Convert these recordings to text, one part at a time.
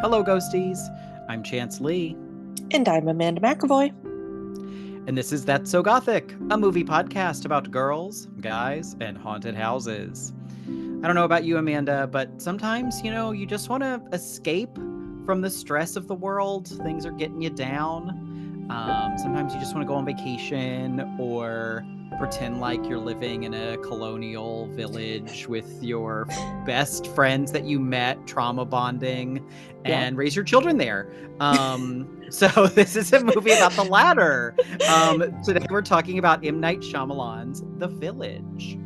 Hello, ghosties. I'm Chance Lee. And I'm Amanda McAvoy. And this is That's So Gothic, a movie podcast about girls, guys, and haunted houses. I don't know about you, Amanda, but sometimes, you just want to escape from the stress of the world. Things are getting you down. Sometimes you just want to go on vacation or pretend like you're living in a colonial village with your best friends that you met, trauma bonding, and raise your children there. So this is a movie about the latter. Today we're talking about M. Night Shyamalan's The Village.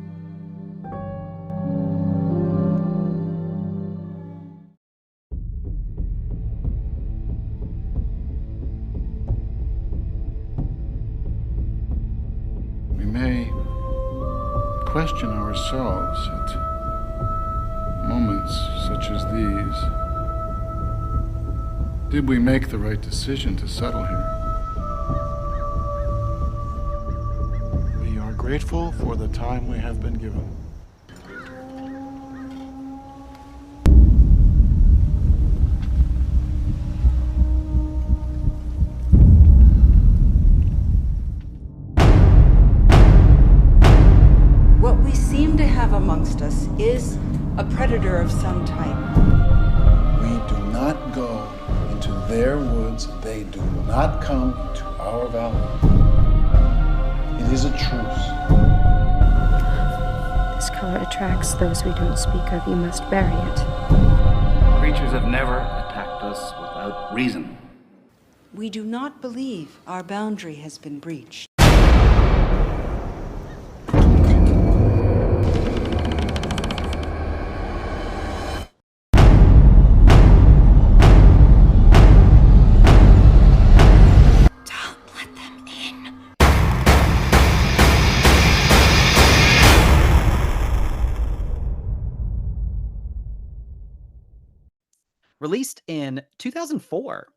We may question ourselves at moments such as these. Did we make the right decision to settle here? We are grateful for the time we have been given. What we seem to have amongst us is a predator of some type. We do not go into their woods. They do not come into our valley. It is a truce. This color attracts those we don't speak of. You must bury it. Creatures have never attacked us without reason. We do not believe our boundary has been breached. Released in 2004,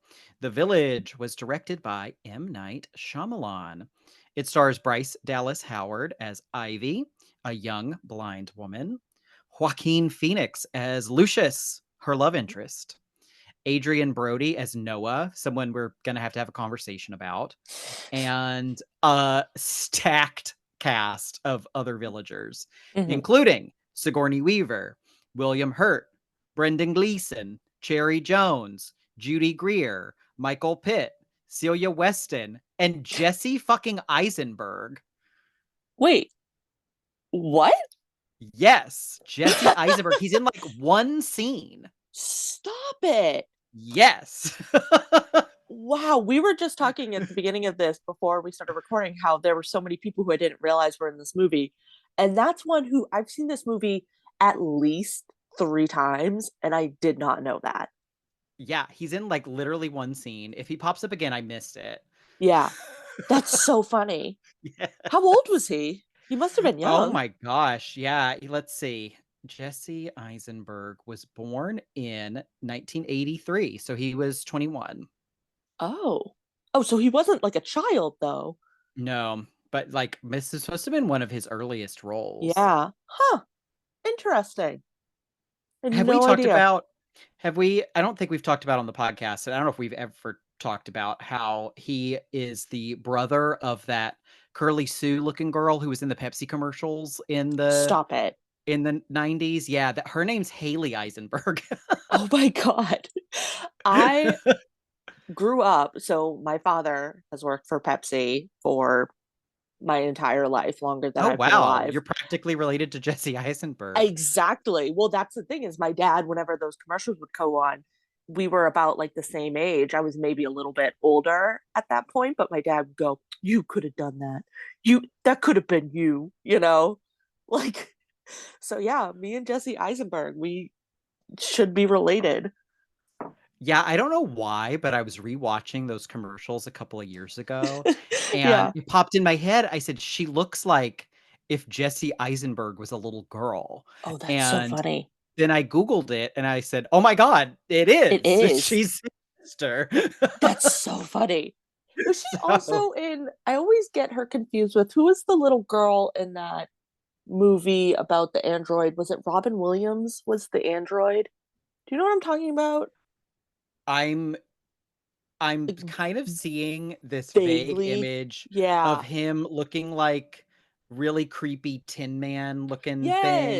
The Village was directed by M. Night Shyamalan. It stars Bryce Dallas Howard as Ivy, a young blind woman, Joaquin Phoenix as Lucius, her love interest, Adrian Brody as Noah, someone we're going to have a conversation about, and a stacked cast of other villagers, including Sigourney Weaver, William Hurt, Brendan Gleeson, Cherry Jones, Judy Greer, Michael Pitt, Celia Weston, and Jesse fucking Eisenberg. Wait, what? Yes, Jesse Eisenberg. He's in like one scene. Stop it. Yes. Wow, we were just talking at the beginning of this before we started recording how there were so many people who I didn't realize were in this movie. And that's one who I've seen this movie at least 3 times, and I did not know that. Yeah, he's in like literally one scene. If he pops up again, I missed it. Yeah, that's so funny. Yes. How old was he? He must have been young. Oh my gosh. Yeah, let's see. Jesse Eisenberg was born in 1983, so he was 21. Oh, so he wasn't like a child though. No, but like this is supposed to have been one of his earliest roles. Yeah. Huh. Interesting. Have we talked about, I don't think we've talked about on the podcast, and I don't know if we've ever talked about how he is the brother of that Curly Sue looking girl who was in the Pepsi commercials in the Stop it. in the 90s. Yeah, her name's Haley Eisenberg. Oh my God. I grew up, so my father has worked for Pepsi for my entire life, longer than I've been alive. You're practically related to Jesse Eisenberg. Exactly. Well, that's the thing is my dad, whenever those commercials would go on, we were about like the same age. I was maybe a little bit older at that point, but my dad would go, "You could have done that. That could have been you, Like, so yeah, me and Jesse Eisenberg, we should be related. Yeah, I don't know why, but I was rewatching those commercials a couple of years ago, and it popped in my head. I said, she looks like if Jesse Eisenberg was a little girl. Oh, that's so funny. Then I Googled it and I said, oh my God, it is. It is. She's his sister. That's so funny. Was she also in, I always get her confused with, who is the little girl in that movie about the android? Was it Robin Williams was the android? Do you know what I'm talking about? I'm I'm kind of seeing this vague Vaguely. image of Yeah. him looking like really creepy Tin Man looking thing.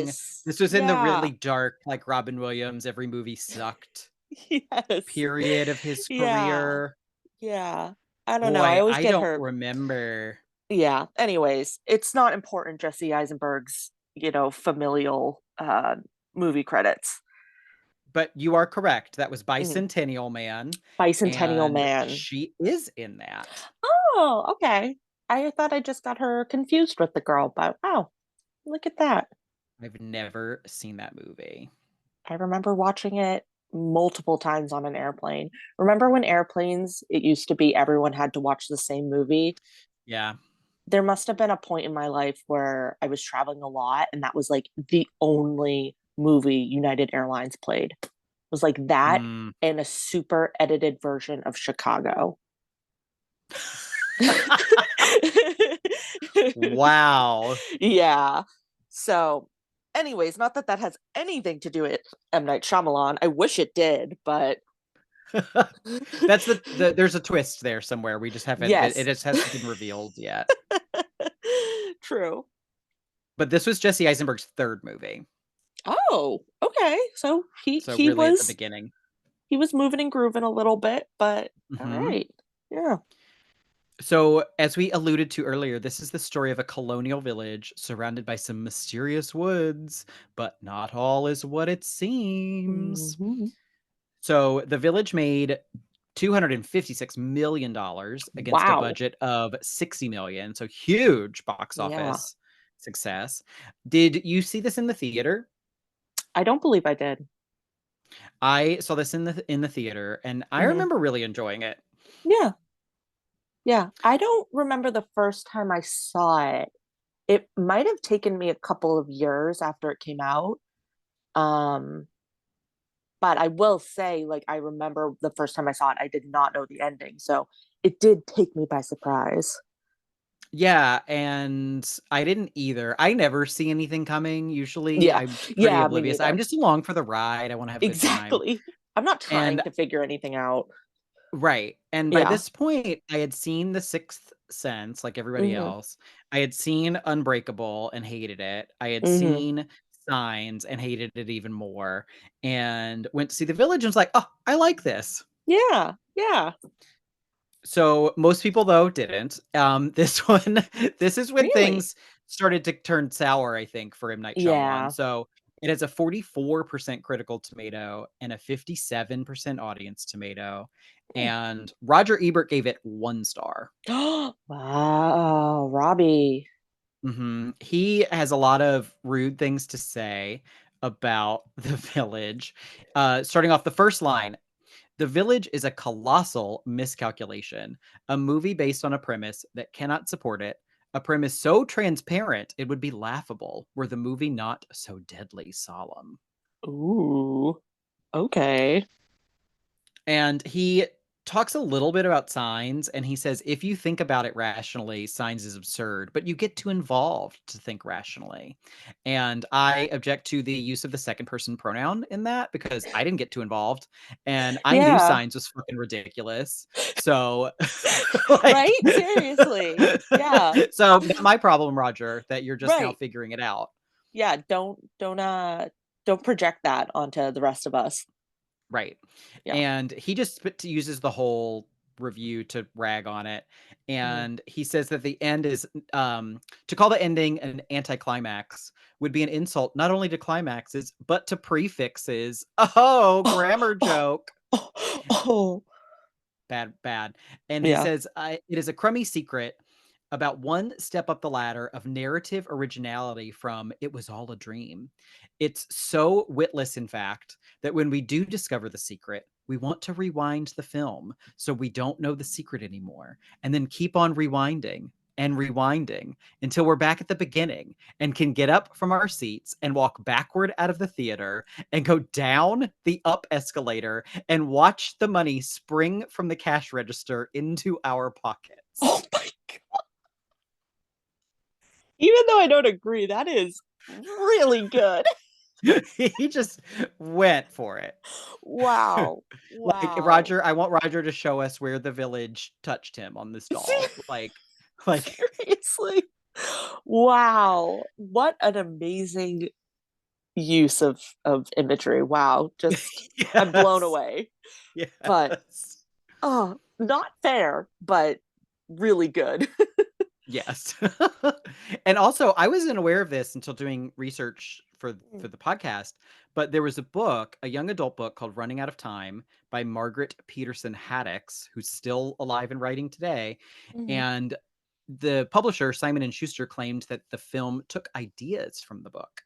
Yes. This was in the Yeah. really dark, like Robin Williams, every movie sucked Yes. period of his Yeah. career. Yeah. I don't know. I Boy, always I get don't her. remember. Yeah. Anyways, it's not important, Jesse Eisenberg's, familial movie credits. But you are correct. That was Mhm. Bicentennial Man, Bicentennial and Man. she is in that. Oh, okay. I thought I just got her confused with the girl, but wow, look at that. I've never seen that movie. I remember watching it multiple times on an airplane. Remember when airplanes, it used to be everyone had to watch the same movie? Yeah. There must have been a point in my life where I was traveling a lot and that was like the only movie United Airlines played. It was like that Mm. and a super edited version of Chicago. Wow. Yeah. So, anyways, not that that has anything to do with M. Night Shyamalan. I wish it did, but That's there's a twist there somewhere. We just haven't been, it yes. just hasn't been revealed yet. True. But this was Jesse Eisenberg's third movie. Oh, okay. So he So he really at the was beginning. he was moving and grooving a little bit, but all Hmm. right. Yeah. So, as we alluded to earlier, this is the story of a colonial village surrounded by some mysterious woods, but not all is what it seems. Mhm. So, the village made $256 million dollars against a Wow. budget of 60 million. So, huge box Yeah. office success. Did you see this in the theater? I don't believe I did. I saw this in the theater and I Hmm. remember really enjoying it. Yeah. Yeah. I don't remember the first time I saw it. It might have taken me a couple of years after it came out. Um, but I will say, like, I remember the first time I saw it, I did not know the ending. So it did take me by surprise. Yeah, and I didn't either. I never see anything coming. Usually, Yeah. I'm pretty Yeah, me oblivious. I'm neither. just along for the ride. I want to have a good time. Exactly. I'm not trying And to figure anything out. right. And by Yeah. this point, I had seen The Sixth Sense like everybody Hmm. else. I had seen Unbreakable and hated it. I had Hmm. seen Signs and hated it even more. And went to see The Village and was like, oh, I like this. Yeah. Yeah. So most people though didn't. This one, this is when Really? things started to turn sour, I think, for M. Night Shyamalan. Yeah. So it has a 44% critical tomato and a 57% audience tomato. Hmm. And Roger Ebert gave it 1 star. Wow, Robbie. He has a lot of rude things to say about the village. Starting off the first line, the Village is a colossal miscalculation, a movie based on a premise that cannot support it, a premise so transparent it would be laughable were the movie not so deadly solemn. Ooh. Okay. And he talks a little bit about Signs, and he says, if you think about it rationally, Signs is absurd, but you get too involved to think rationally. And I object to the use of the second person pronoun in that because I didn't get too involved and I knew Yeah. Signs was fucking ridiculous. So, like, Right? Seriously. Yeah. so not my problem, Roger, that you're just now Right. figuring it out. Yeah. Don't project that onto the rest of us. Right. Yeah. And he just uses the whole review to rag on it. Mhm. And he says that the end is to call the ending an anticlimax would be an insult not only to climaxes, but to prefixes. Oh, grammar joke. Oh, oh. Bad, bad. And he Yeah. says, it is a crummy secret about one step up the ladder of narrative originality from It Was All a Dream. It's so witless, in fact, that when we do discover the secret, we want to rewind the film so we don't know the secret anymore, and then keep on rewinding and rewinding until we're back at the beginning and can get up from our seats and walk backward out of the theater and go down the up escalator and watch the money spring from the cash register into our Oh pockets. my God. Even though I don't agree, that is really good. He just went for it. Wow. Like, Wow. Roger, I want Roger to show us where the village touched him on this doll. Like Seriously. Wow. What an amazing use of imagery. Wow. Just I'm blown yes. away. But Yes. oh, not fair, but really good. Yes. And also, I wasn't aware of this until doing research for the podcast, but there was a book, a young adult book called Running Out of Time by Margaret Peterson Haddix, who's still alive and writing today. Mhm. And the publisher, Simon and Schuster, claimed that the film took ideas from the book.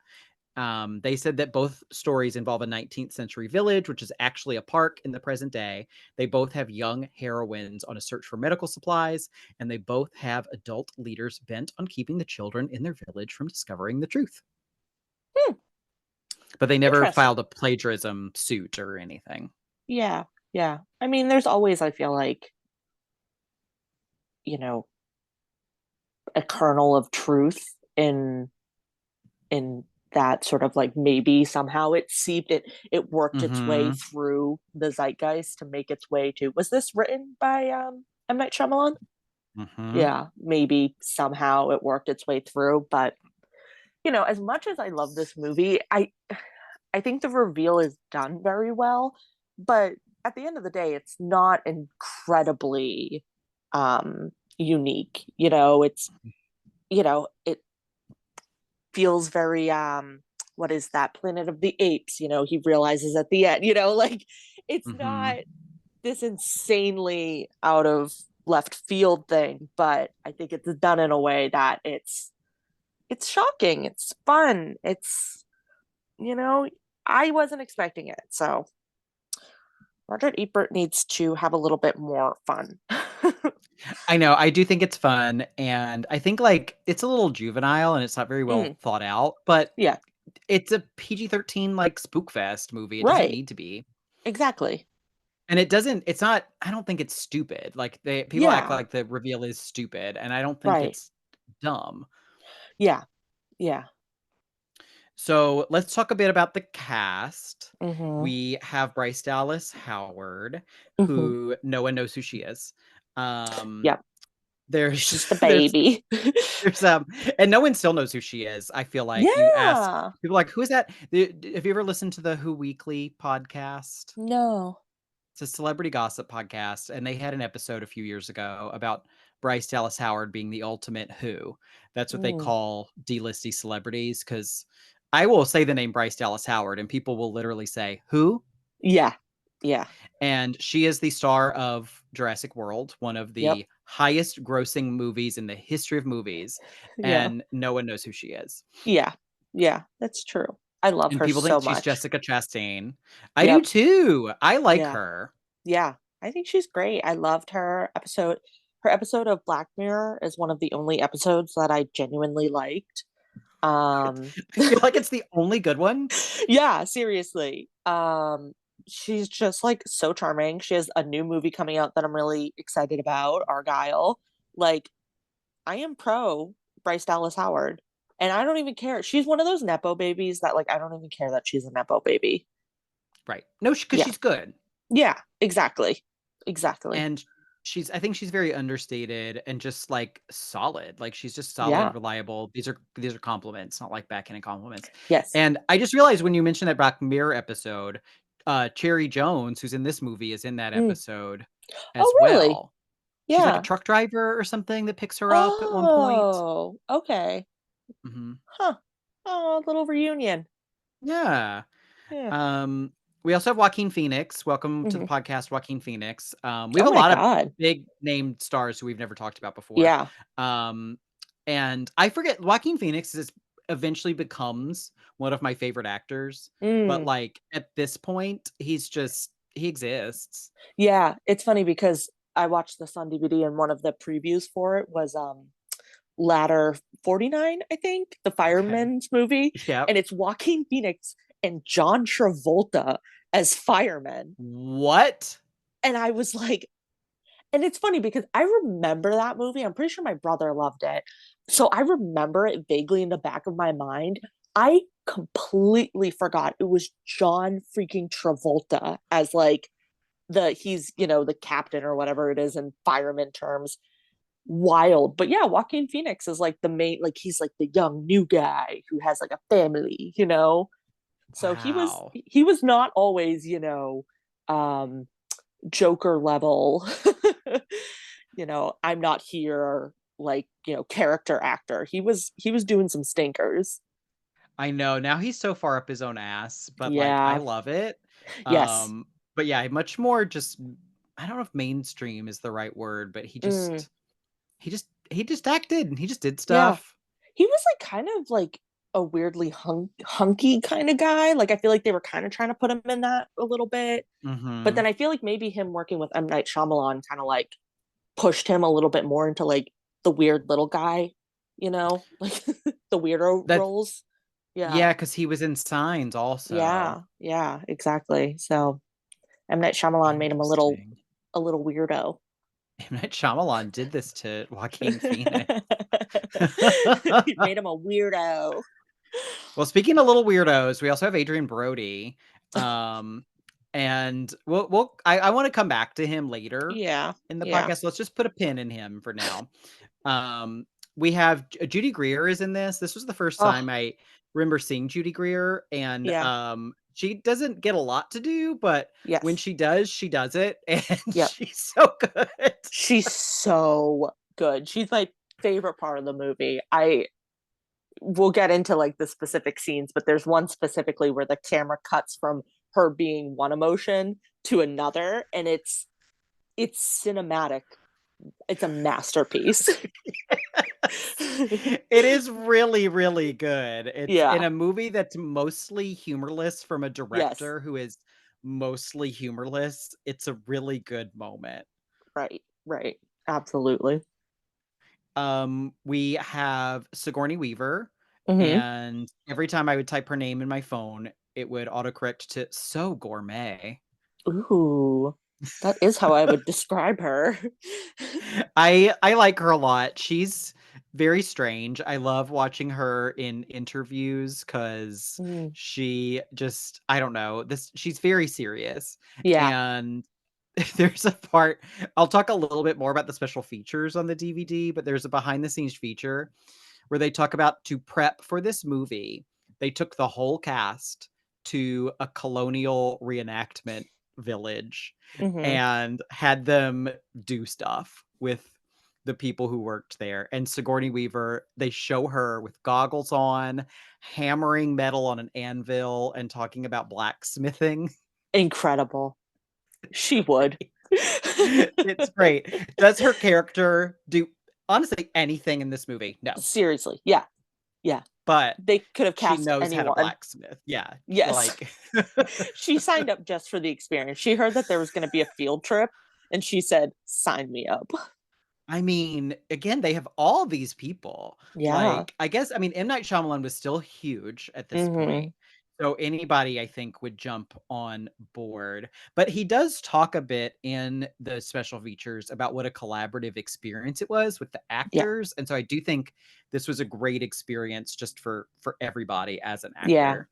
They said that both stories involve a 19th century village, which is actually a park in the present day. They both have young heroines on a search for medical supplies, and they both have adult leaders bent on keeping the children in their village from discovering the truth. Hmm, But they never interesting. filed a plagiarism suit or anything. Yeah. Yeah. I mean, there's always, I feel like, you know, a kernel of truth in that sort of like maybe somehow it worked its way Mm-hmm. through the zeitgeist to make its way to was this written by M. Night Shyamalan? Mm-hmm. Yeah, maybe somehow it worked its way through, but as much as I love this movie, I think the reveal is done very well, but at the end of the day, it's not incredibly unique. It feels very what is that, Planet of the Apes, he realizes at the end, like it's Mm-hmm. not this insanely out of left field thing, but I think it's done in a way that it's shocking, it's fun, it's you know I wasn't expecting it, so Roger Ebert needs to have a little bit more fun. I know. I do think it's fun, and I think like it's a little juvenile and it's not very well Mm, thought out, but yeah, it's a PG-13 like spook fest movie. It doesn't right, need to be. exactly, And it's not, I don't think it's stupid. Like people act yeah, like the reveal is stupid, and I don't think right, it's dumb. yeah, yeah. So let's talk a bit about the cast. Mm-hmm. We have Bryce Dallas Howard, Mm-hmm. who no one knows who she is. Um, Yep, there's she's the there's baby. there's and no one still knows who she is. I feel like you ask Yeah, people like, who is that? Have you ever listened to the Who Weekly podcast? no. It's a celebrity gossip podcast, and they had an episode a few years ago about Bryce Dallas Howard being the ultimate who. That's what they Mm. call D-listy celebrities, because I will say the name Bryce Dallas Howard, and people will literally say, who? Yeah, yeah, And she is the star of Jurassic World, one of yep, the highest grossing movies in the history of movies, yeah, and no one knows who she is. yeah, yeah, that's true. I love And her people so think she's much. Jessica Chastain. I do Yep, too. I like yeah, her. yeah. I think she's great. I loved her episode. Her episode of Black Mirror is one of the only episodes that I genuinely liked. I feel like it's the only good one. Yeah, seriously. She's just like so charming. She has a new movie coming out that I'm really excited about, Argyle. Like, I am pro Bryce Dallas Howard. And I don't even care. She's one of those Nepo babies that like I don't even care that she's a Nepo baby. Right. No, because Yeah. she's good. Yeah, exactly. Exactly. And I think she's very understated and just like solid. Like she's just solid, Yeah. reliable. These are compliments, not like backhanded compliments. Yes. And I just realized when you mentioned that Black Mirror episode, Cherry Jones, who's in this movie, is in that Mm. episode as Oh, really? well. She's like a Yeah. truck driver or something that picks her up at one point. Oh, okay. Hmm. Huh. Oh, a little reunion. Yeah. Yeah. Um, we also have Joaquin Phoenix. Welcome to the Hmm. podcast, Joaquin Phoenix. We Oh have a my lot of God. big named stars who we've never talked about before. Yeah. Um, and I forget, Joaquin Phoenix eventually becomes one of my favorite actors. But Mm. like at this point, he exists. Yeah. It's funny because I watched this on DVD and one of the previews for it was Ladder 49, I think, the Okay. fireman's movie. Yep. And it's Joaquin Phoenix and John Travolta as firemen. What? And I was like, and it's funny because I remember that movie. I'm pretty sure my brother loved it. So I remember it vaguely in the back of my mind. I completely forgot it was John freaking Travolta as like he's, the captain or whatever it is in fireman terms. Wild. But yeah, Joaquin Phoenix is like the main, like he's like the young new guy who has like a family. So Wow. he was not always, um Joker level, I'm not here, like, character actor. He was doing some stinkers. I know. Now he's so far up his own ass, but like I Yeah. love it. Yes. But yeah, much more just I don't know if mainstream is the right word, but Mm, he just acted and he just did yeah. stuff. He was like kind of like a weirdly hunky kind of guy. Like I feel like they were kind of trying to put him in that a little bit. But then Mhm. I feel like maybe him working with M. Night Shyamalan kind of like pushed him a little bit more into like the weird little guy, like the weirdo That's roles. Yeah. yeah, because he was in Signs also. Yeah. Yeah, exactly. So M. Night Shyamalan made him Interesting. a little weirdo. M. Night Shyamalan did this to Joaquin Phoenix. He made him a weirdo. Well, speaking of little weirdos, we also have Adrian Brody. Um, and I want to come back to him later Yeah. in the Yeah. podcast. Let's just put a pin in him for now. Um, we have Judy Greer is in this. This was the first Oh, time I remember seeing Judy Greer, and yeah. she doesn't get a lot to do, but when Yes. she does, she does it, and Yep. she's so good. She's so good. She's my favorite part of the movie. I We'll get into like the specific scenes, but there's one specifically where the camera cuts from her being one emotion to another, and it's cinematic. It's a masterpiece. It is really, really good. It's in Yeah. a movie that's mostly humorless from a Yes. director who is mostly humorless. It's a really good moment. Right. Right. Absolutely. We have Sigourney Weaver, Hmm. and every time I would type her name in my phone, it would autocorrect to so gourmet. Ooh, that is how I would describe her. I like her a lot. She's very strange. I love watching her in interviews because Mm, she just I don't know, this she's very serious. yeah. And there's a part I'll talk a little bit more about the special features on the DVD, but there's a behind the scenes feature where they talk about to prep for this movie, they took the whole cast to a colonial reenactment village Hmm. and had them do stuff with the people who worked there. And Sigourney Weaver, they show her with goggles on, hammering metal on an anvil and talking about blacksmithing. Incredible. She would. It's great. Does her character do honestly anything in this movie? No. Seriously. Yeah. Yeah. But They could have she cast knows how to anyone. blacksmith. Yeah. Yes. Like She signed up just for the experience. She heard that there was going to be a field trip and she said, sign me up. I mean, again, they have all these people. Yeah. Like, I guess, I mean, M. Night Shyamalan was still huge at this Hmm. point. So anybody, I think, would jump on board. But he does talk a bit in the special features about what a collaborative experience it was with the Yeah. actors. And so I do think this was a great experience just for everybody as an Yeah. actor.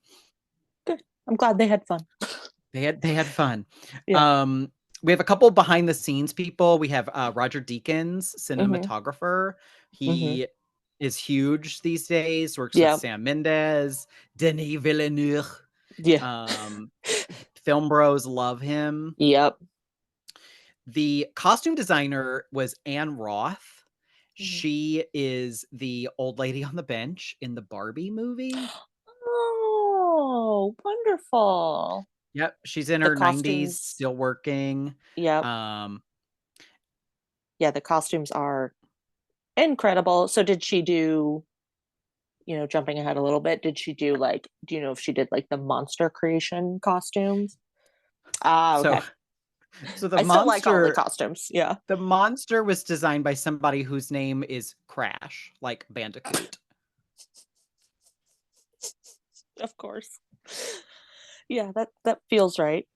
Good. I'm glad they had fun. They had fun. Yeah. Um, we have a couple behind the scenes people. We have Roger Deakins, Hmm. cinematographer. Hmm. He is huge these days. Works with Yeah. Sam Mendes, Denis Villeneuve. Yeah. Um, Film bros love him. Yep. The costume designer was Anne Roth. Mhm. She is the old lady on the bench in the Barbie movie. Oh, wonderful. Yep, she's in The her 90s, costumes, still working. yep. Um, Yeah, the costumes are incredible. So did she do, jumping ahead a little bit, did she do like, do you know if she did like the monster creation costumes? Ah, so okay. so I still like all the costumes. Yeah, the monster was designed by somebody whose name is Crash, like Bandicoot. of course. Yeah, that feels right.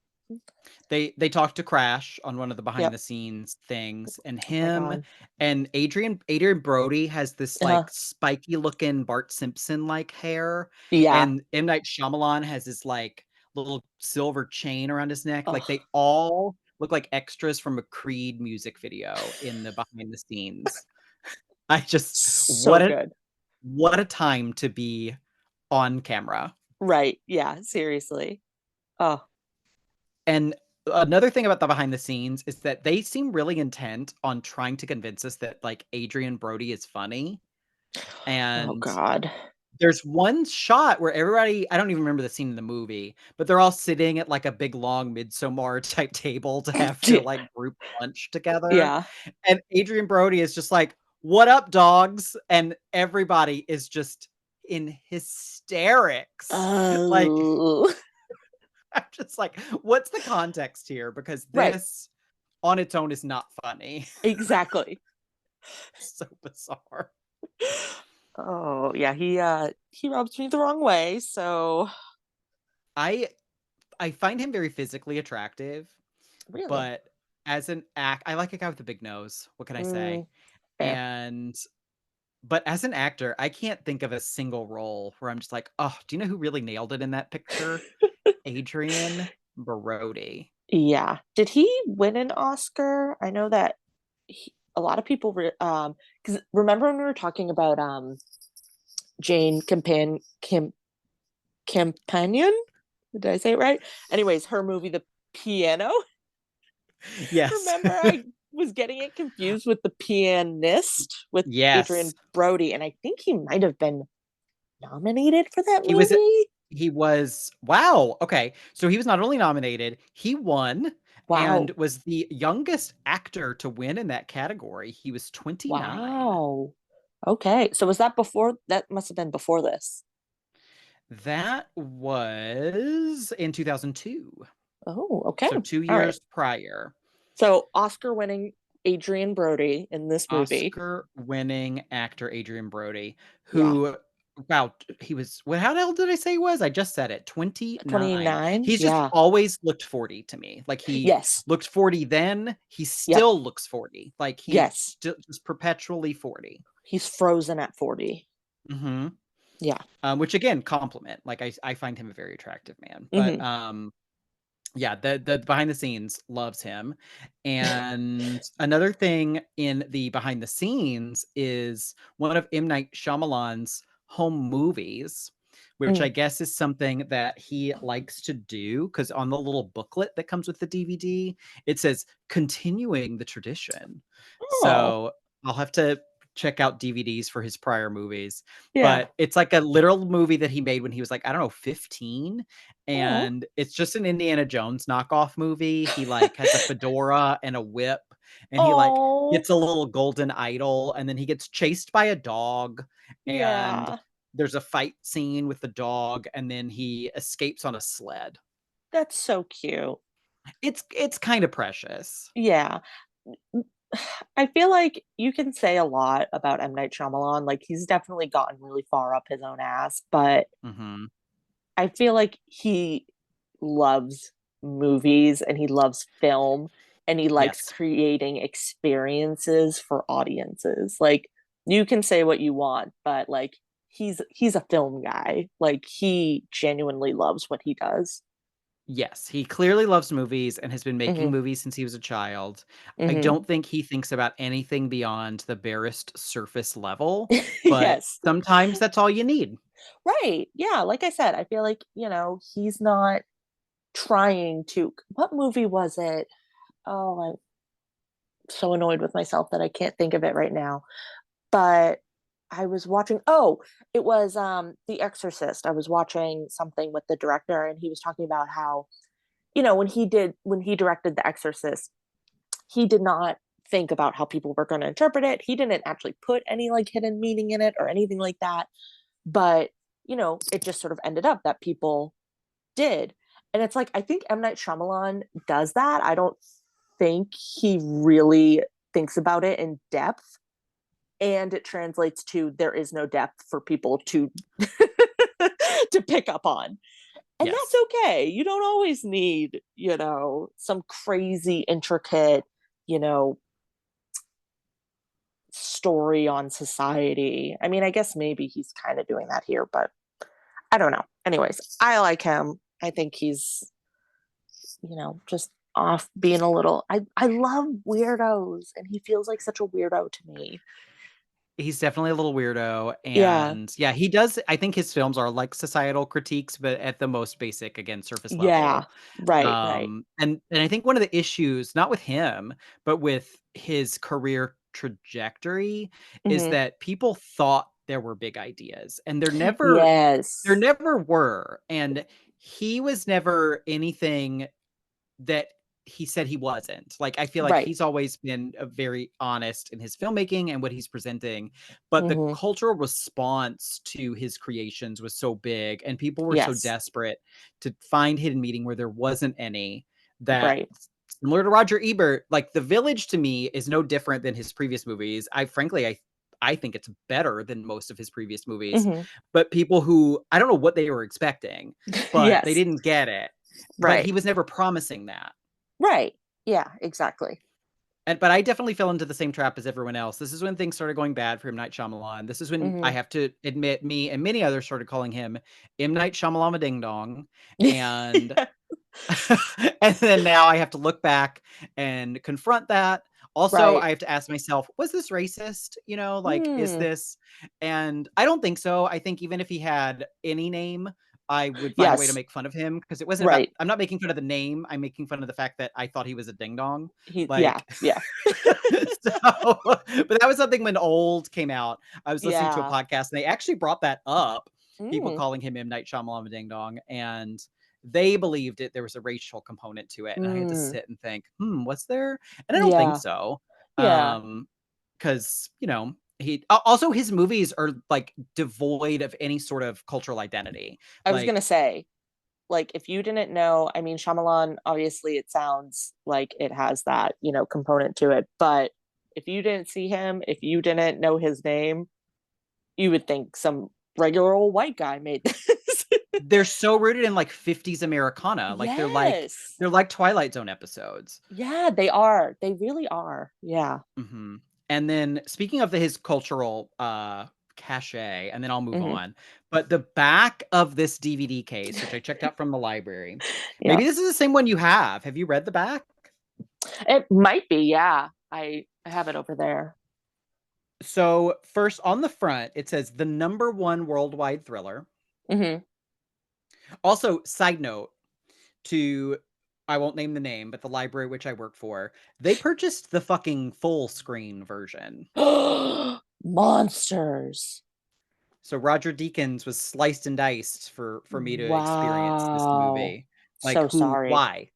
They talked to Crash on one of the behind Yep. the scenes things, and Oh my him God. and Adrian Brody has this Uh-huh. like spiky looking Bart Simpson like hair, Yeah. and M. Night Shyamalan has this like little silver chain around his neck. Like Oh, they all look like extras from a Creed music video in the behind the scenes. I just so good. what a time to be on camera. Right. Yeah. Seriously. Oh, And another thing about the behind the scenes is that they seem really intent on trying to convince us that like Adrian Brody is funny. oh And God. there's one shot where everybody, I don't even remember the scene in the movie, but they're all sitting at like a big long Midsommar type table to have their like group lunch together. Yeah. And Adrian Brody is just like, "What up, dogs?" And everybody is just in hysterics. Like, Oh. I'm just like, what's the context here? Because Right. this on its own is not funny. Exactly. So bizarre. Oh yeah. He rubs me the wrong way. So I I find him very physically attractive, really. but as an act, I like a guy with a big nose. What can I say? Mm, fair. And but as an actor, I can't think of a single role where I'm just like, oh, do you know who really nailed it in that picture? Adrian Brody. Yeah. Did he win an Oscar? I know that a lot of people because remember when we were talking about Jane Campanion? Did I say it right? Anyways, her movie The Piano. Yes. Remember I was getting it confused with The Pianist with Yes. Adrian Brody, and I think he might have been nominated for that He was movie. he was wow, okay. So he was not only nominated, he won and Wow. was the youngest actor to win in that category. He was 29. Wow. Okay. So was that before? That must have been before this. That was in 2002. Oh, okay. So 2 All right. years prior. So Oscar winning Adrian Brody in this movie. Oscar-winning actor Adrian Brody, Yeah. who wow, he was what how the hell did I say he was? I just said it, 29. 29. He's just Yeah. always looked 40 to me. Like he Yes. looked 40 then, he Yep. still looks 40. Like he's Yes. still just perpetually 40. He's frozen at 40. Mhm. Yeah. Which again, compliment. Like I find him a very attractive man. But Hmm. yeah, the behind the scenes loves him. And another thing in the behind the scenes is one of M. Night Shyamalan's home movies, which I Mm. guess is something that he likes to do because on the little booklet that comes with the DVD, it says continuing the tradition. Oh, So I'll have to check out DVDs for his prior movies, yeah. but it's like a literal movie that he made when he was like, I don't know, 15, Oh. and it's just an Indiana Jones knockoff movie. He like has a fedora and a whip, and he like Oh. gets a little golden idol, and then he gets chased by a dog, and Yeah. there's a fight scene with the dog, and then he escapes on a sled. That's so cute. It's kind of precious. Yeah. I feel like you can say a lot about M. Night Shyamalan. Like he's definitely gotten really far up his own ass, but Hmm. I feel like he loves movies and he loves film and he likes Yes. creating experiences for audiences. Like you can say what you want, but like he's a film guy. Like he genuinely loves what he does. Yes, he clearly loves movies and has been making Hmm. movies since he was a child. I Hmm. don't think he thinks about anything beyond the barest surface level, but Yes. sometimes that's all you need. Right. Yeah. Like I said, I feel like, he's not trying to. What movie was it? Oh, I'm so annoyed with myself that I can't think of it right now. But I was watching, oh, it was The Exorcist. I was watching something with the director and he was talking about how, when he directed The Exorcist, he did not think about how people were going to interpret it. He didn't actually put any like hidden meaning in it or anything like that. But, it just sort of ended up that people did. And it's like, I think M. Night Shyamalan does that. I don't think he really thinks about it in depth. And it translates to there is no depth for people to to pick up on. And Yes. that's okay. You don't always need, some crazy, intricate, story on society. I mean, I guess maybe he's kind of doing that here, but I don't know. Anyways, I like him. I think he's, just off being a little. I love weirdos, and he feels like such a weirdo to me. He's definitely a little weirdo, Yeah. and yeah, he does. I think his films are like societal critiques, but at the most basic, again, surface Yeah. level. Right. And I think one of the issues, not with him, but with his career trajectory, is Hmm. that people thought there were big ideas, and there Yes. never were, and he was never anything that he said he wasn't. Like, I feel like Right. he's always been very honest in his filmmaking and what he's presenting, but the Hmm. cultural response to his creations was so big, and people were so Yes. desperate to find hidden meaning where there wasn't any, that Right. similar to Roger Ebert, like The Village to me is no different than his previous movies. I think it's better than most of his previous movies, Hmm. but people who, I don't know what they were expecting, but they Yes. didn't get it. But Right. he was never promising that. Right. Yeah, exactly. But I definitely fell into the same trap as everyone else. This is when things started going bad for M. Night Shyamalan. This is when I Hmm. have to admit, me and many others started calling him M. Night Shyamalama Ding Dong. And and then now I have to look back and confront that. Also, Right. I have to ask myself, was this racist? Like, is Hmm. this? And I don't think so. I think even if he had any name, I would find a way to Yes. make fun of him, because it wasn't about, Right. I'm not making fun of the name. I'm making fun of the fact that I thought he was a ding dong. Yeah. Like, Yeah. so, but that was something when Old came out. I was listening to a Yeah. podcast and they actually brought that up, people Mm. calling him M. Night Shyamalan Ding Dong. And they believed there was a racial component to it. And I had to Mm. sit and think, was there? And I don't think Yeah. so. Yeah. Because, also his movies are like devoid of any sort of cultural identity. I was gonna Like, say, like, if you didn't know, I mean, Shyamalan, obviously, it sounds like it has that, component to it. But if you didn't see him, if you didn't know his name, you would think some regular old white guy made this. they're so rooted in like 50s Americana. Like, Yes. they're like Twilight Zone episodes. Yeah, they are. They really are. Yeah. Hmm. And then speaking of his cultural cachet, and then I'll move Hmm. on. But the back of this DVD case, which I checked out from the library, Yeah. maybe this is the same one you have. Have you read the back? It might be. Yeah. I have it over there. So first on the front, it says the #1 worldwide thriller. Hmm. Also, side note to, I won't name the name, but the library which I work for, they purchased the fucking full screen version. Monsters. So Roger Deakins was sliced and diced for me to experience this Wow. movie. Like, So sorry. why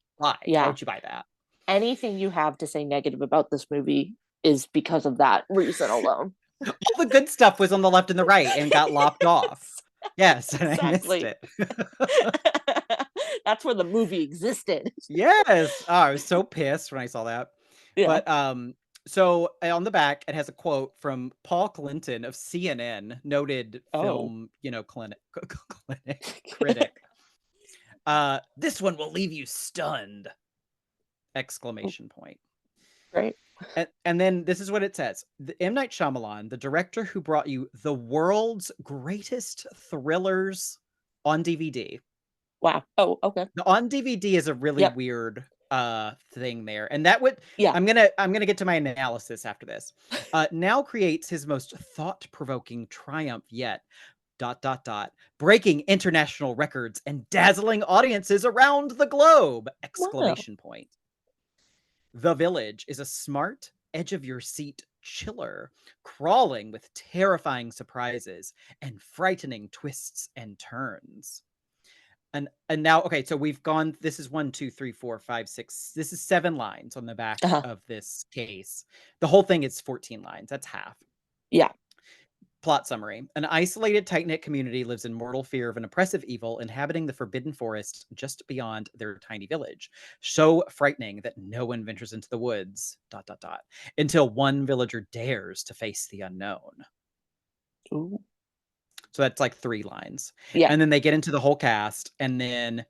Yeah. would you buy that? Anything you have to say negative about this movie is because of that reason alone. All the good stuff was on the left and the right and got lopped off. Yes, and I missed Exactly. it. That's where the movie existed. Yes. Oh, I was so pissed when I saw that. Yeah. But so on the back it has a quote from Paul Clinton of CNN, noted Oh. film, critic. This one will leave you stunned! Exclamation point. Right. And then this is what it says. M. Night Shyamalan, the director who brought you the world's greatest thrillers on DVD. Wow. Oh, okay. The on DVD is a really Yep. weird thing there. And that would, Yeah. I'm gonna get to my analysis after this. Now creates his most thought-provoking triumph yet. ... breaking international records and dazzling audiences around the globe! Exclamation point. The Village is a smart, edge-of-your-seat chiller, crawling with terrifying surprises and frightening twists and turns. And now, okay, so we've gone, this is 1, 2, 3, 4, 5, 6, this is 7 lines on the back Uh-huh. of this case. The whole thing is 14 lines. That's half. Yeah. Plot summary. An isolated, tight-knit community lives in mortal fear of an oppressive evil inhabiting the forbidden forest just beyond their tiny village. So frightening that no one ventures into the woods, ... until one villager dares to face the unknown. Ooh. So that's like 3 lines. Yeah. And then they get into the whole cast, and then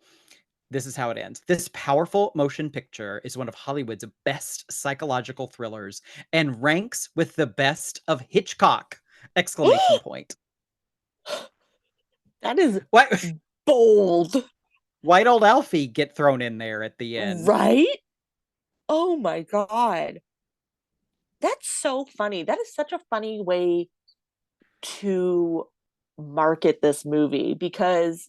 this is how it ends. This powerful motion picture is one of Hollywood's best psychological thrillers and ranks with the best of Hitchcock! Exclamation point. That is What? bold. White old Alfie get thrown in there at the end. Right? Oh my God. That's so funny. That is such a funny way to market this movie, because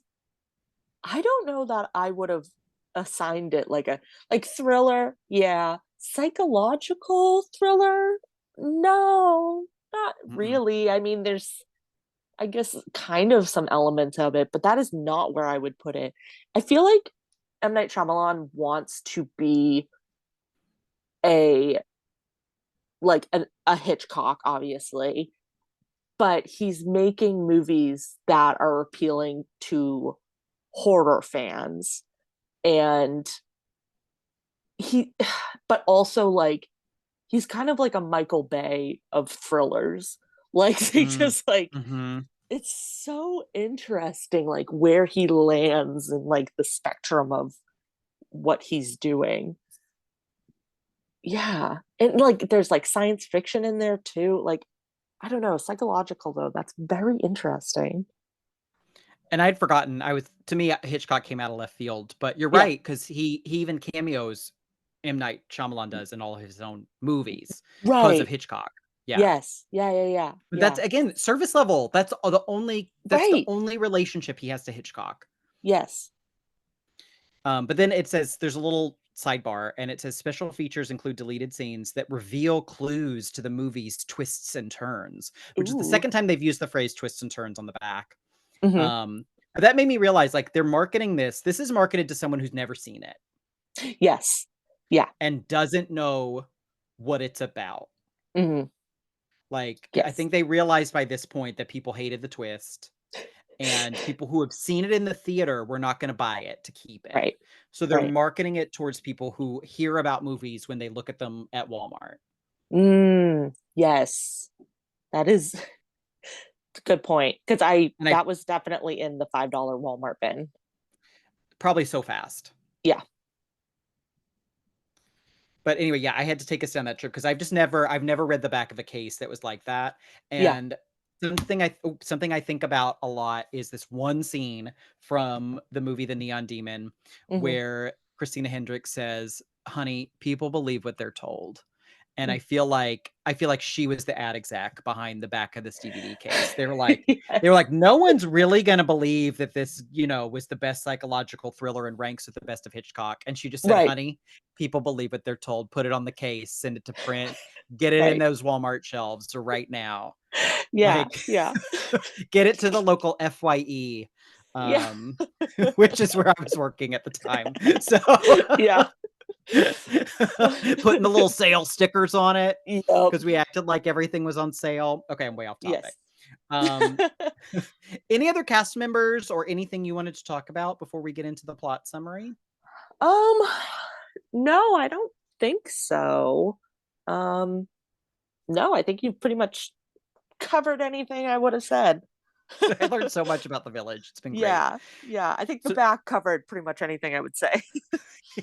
I don't know that I would have assigned it like a thriller. Yeah. Psychological thriller? No, not Mm-mm. really. I mean, there's, I guess, kind of some elements of it, but that is not where I would put it. I feel like M. Night Shyamalan wants to be a a Hitchcock, obviously, but he's making movies that are appealing to horror fans, and he but also like he's kind of like a Michael Bay of thrillers. Like they Mm. just like Mm-hmm. it's so interesting like where he lands in like the spectrum of what he's doing. Yeah. And like there's like science fiction in there too. Like I don't know, psychological though. That's very interesting. And I'd forgotten. To me, Hitchcock came out of left field, but you're Yeah. right, because he even cameos M. Night Shyamalan does in all of his own movies because of Right. Hitchcock. Yeah. Yes. Yeah, yeah, yeah. But Yeah. that's again surface level. That's the Right. only relationship he has to Hitchcock. Yes. But then it says there's a little sidebar, and it says special features include deleted scenes that reveal clues to the movie's twists and turns, which is the Ooh. second time they've used the phrase twists and turns on the back. Mm-hmm. But that made me realize like they're marketing this. This is marketed to someone who's never seen it. Yes. Yeah. And doesn't know what it's about. Mm-hmm. Like, I Yes. think they realized by this point that people hated the twist, and people who have seen it in the theater were not going to buy it to keep it. Right. So they're Right. marketing it towards people who hear about movies when they look at them at Walmart. Yes. That is a good point. Because And I that was definitely in the $5 Walmart bin. probably so fast. Yeah. But anyway, yeah, I had to take us down that trip because I've never read the back of a case that was like that. Yeah. And something I think about a lot is this one scene from the movie The Neon Demon, Mm-hmm. where Christina Hendricks says, "Honey, people believe what they're told." And Mm. I feel like she was the ad exec behind the back of this DVD case. They were Yes. like, no one's really gonna believe that this, was the best psychological thriller and ranks with the best of Hitchcock. And she just said, Right. "Honey, people believe what they're told. Put it on the case, send it to print, get it in Right. those Walmart shelves right now. Yeah. Like, Yeah. get it to the local FYE." Yeah. Which is where I was working at the time. So Yeah. putting the little sale stickers on it Yep. because we acted like everything was on sale. Okay, I'm way off topic. Yes. Any other cast members or anything you wanted to talk about before we get into the plot summary? No, I don't think so. No, I think you've pretty much covered anything I would have said. I learned so much about the village. It's been great. Yeah. Yeah. I think the So- back covered pretty much anything I would say.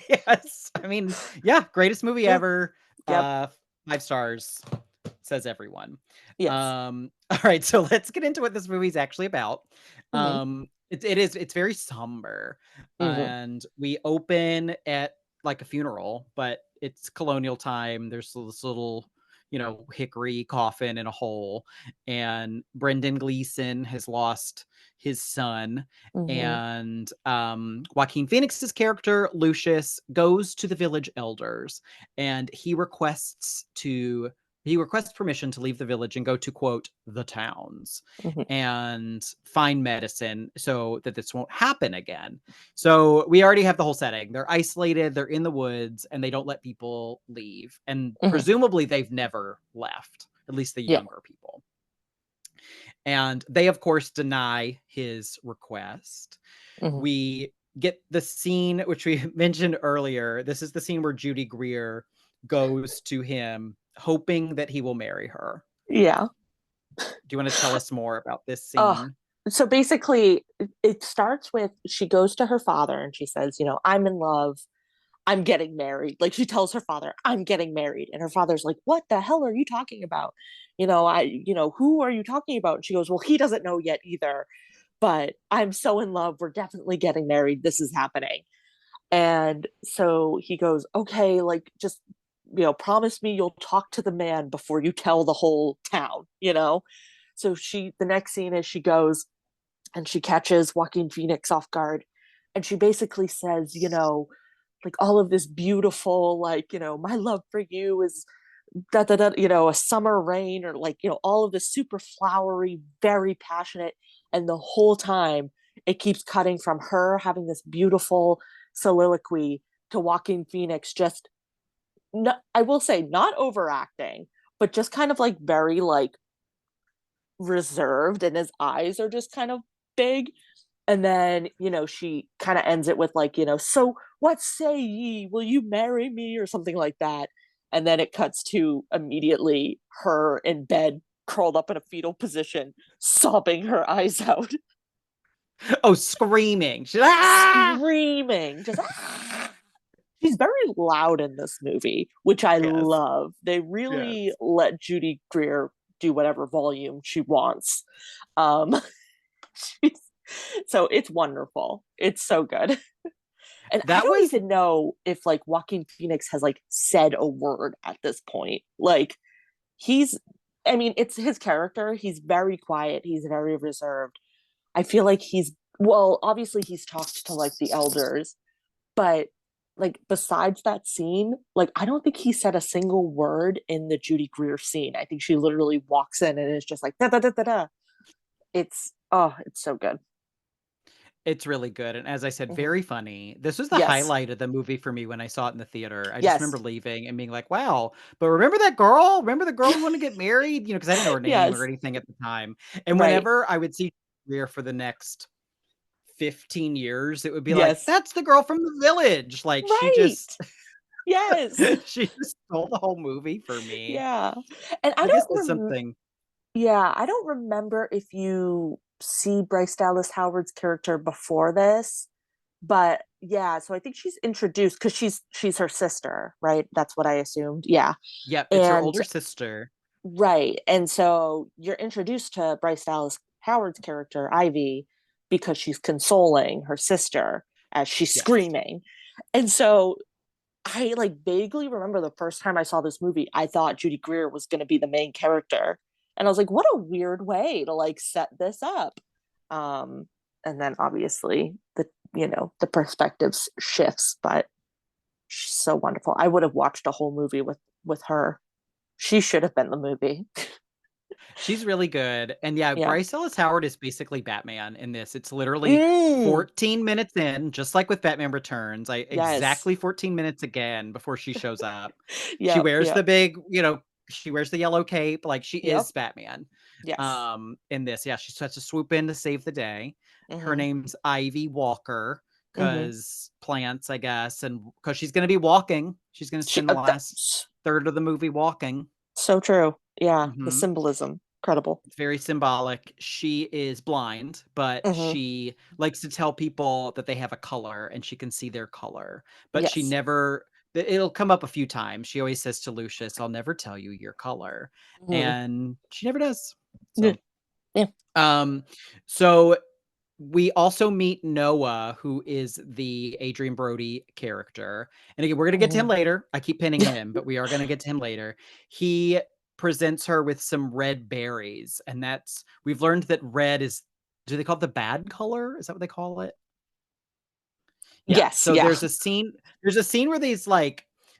Yes. I mean, yeah, greatest movie Yeah. ever. Yep. 5 stars, says everyone. Yes. All right, so let's get into what this movie's actually about. Mhm. It's very somber. Mhm. And we open at like a funeral, but it's colonial time. There's this little, hickory coffin in a hole, and Brendan Gleeson has lost his son, Mhm. and Joaquin Phoenix's character Lucius goes to the village elders, and he requests permission to leave the village and go to, quote, the towns, Mhm. and find medicine so that this won't happen again. So we already have the whole setting. They're isolated, they're in the woods, and they don't let people leave. And Mhm. presumably they've never left, at least the Yeah. younger people. And they, of course, deny his request. Mhm. We get the scene, which we mentioned earlier. This is the scene where Judy Greer goes to him, hoping that he will marry her. Yeah. Do you want to tell us more about this Oh, scene? So basically, it starts with she goes to her father and she says, I'm in love. I'm getting married. Like she tells her father, I'm getting married. And her father's like, what the hell are you talking about? Who are you talking about? And she goes, well, he doesn't know yet either, but I'm so in love. We're definitely getting married. This is happening. And so he goes, okay, like just, promise me you'll talk to the man before you tell the whole town. So the next scene is she goes and she catches Joaquin Phoenix off guard. And she basically says, like all of this beautiful, like, my love for you is da da da, a summer rain, or like, all of this super flowery, very passionate. And the whole time it keeps cutting from her having this beautiful soliloquy to Joaquin Phoenix just, no, I will say, not overacting, but just kind of like very like reserved, and his eyes are just kind of big. And then, she kind of ends it with like, so what say ye? Will you marry me? Or something like that. And then it cuts to immediately her in bed, curled up in a fetal position, sobbing her eyes out. Oh, screaming. She's ah! Screaming. Just ah! She's very loud in this movie, which I Yes. love. They really Yes. let Judy Greer do whatever volume she wants. So it's wonderful. It's so good. And I That don't was even know if like Joaquin Phoenix has like said a word at this point. Like he's, I mean, it's his character. He's very quiet. He's very reserved. I feel like well, obviously he's talked to like the elders, but like besides that scene, like I don't think he said a single word in the Judy Greer scene. I think she literally walks in and is just like da da da da da. It's so good. It's really good, and as I said, Mhm. very funny. This was the Yes. highlight of the movie for me when I saw it in the theater. I just remember Yes. leaving and being like, "Wow, but remember that girl? Remember the girl who wanted to get married?" Because I didn't know her name or Yes. anything at the time, and Right. whenever I would see Greer for the next 15 years, it would be like, Yes. "That's the girl from The Village." Like, she just Right. Yes. she just stole the whole movie for me. Yeah. And I I guess don't that's something. yeah, I don't remember if you see Bryce Dallas Howard's character before this, but yeah, so I think she's introduced because she's her sister, right? That's what I assumed. Yeah. Yep, it's her And older sister. right. And so you're introduced to Bryce Dallas Howard's character, Ivy, because she's consoling her sister as she's Yes. screaming. And so I like vaguely remember the first time I saw this movie, I thought Judy Greer was going to be the main character. And I was like, what a weird way to like set this up. Um, and then obviously the perspectives shifts, but she's so wonderful. I would have watched a whole movie with her. She should have been the movie. She's really good, and yeah, Yeah. Bryce Dallas Howard is basically Batman in this. It's literally Mm, 14 minutes in, just like with Batman Returns, yes. exactly 14 minutes again before she shows up. She Yep. wears the Yep. big, she wears the yellow cape, like, she Yep. is Batman, Yes. in this. Yeah, she has to swoop in to save the day. Her Mm-hmm. name's Ivy Walker, Mm-hmm. because plants, I guess, and because she's gonna be walking. She's gonna spend the last third of the movie walking. So true. Yeah. The Mhm. symbolism. Incredible. It's very symbolic. She is blind, but Mm-hmm. she likes to tell people that they have a color and she can see their color. But she Yes. never, it'll come up a few times. She always says to Lucius, I'll never tell you your color. Mm-hmm. And she never does. Yeah. So, Yeah. um, so we also meet Noah, who is the Adrian Brody character. And again, we're going to get to him Mm-hmm. later. I keep pinning him, but we are going to get to him later. He presents her with some red berries. And we've learned that red is, do they call it the bad color? Is that what they call it? Yeah. Yes. So Yeah. there's a scene where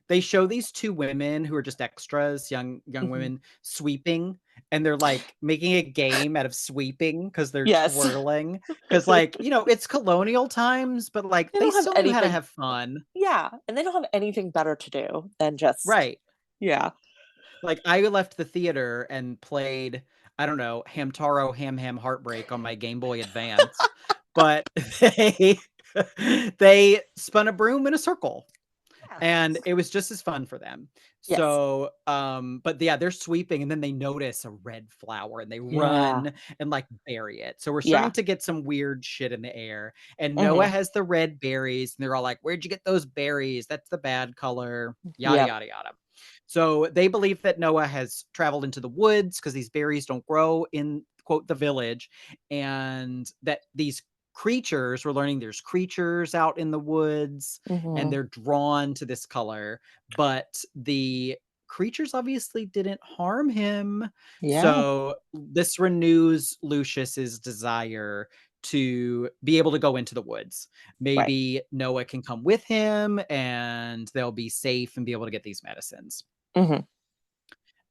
they show these two women who are just extras, young Mm-hmm. women sweeping, and they're like making a game out of sweeping because they're Yes. twirling. Because like, it's colonial times, but like They they don't have still knew how to anything. have fun. Yeah. And they don't have anything better to do than just, Right. yeah. Like I left the theater and played, I don't know, Hamtaro Ham Ham Heartbreak on my Game Boy Advance. But they they spun a broom in a circle. Yeah. And it was just as fun for them. Yes. So, but yeah, they're sweeping and then they notice a red flower and they Yeah. run and like bury it. So we're starting Yeah. to get some weird shit in the air. And Noah Mhm. has the red berries and they're all like, "Where'd you get those berries? That's the bad color." Yada, Yep. yada, yada. So they believe that Noah has traveled into the woods because these berries don't grow in, quote, the village, and that these creatures, we're learning there's creatures out in the woods and Mhm. they're drawn to this color, but the creatures obviously didn't harm him. Yeah. So this renews Lucius's desire to be able to go into the woods. Right. Maybe Noah can come with him and they'll be safe and be able to get these medicines. Mhm.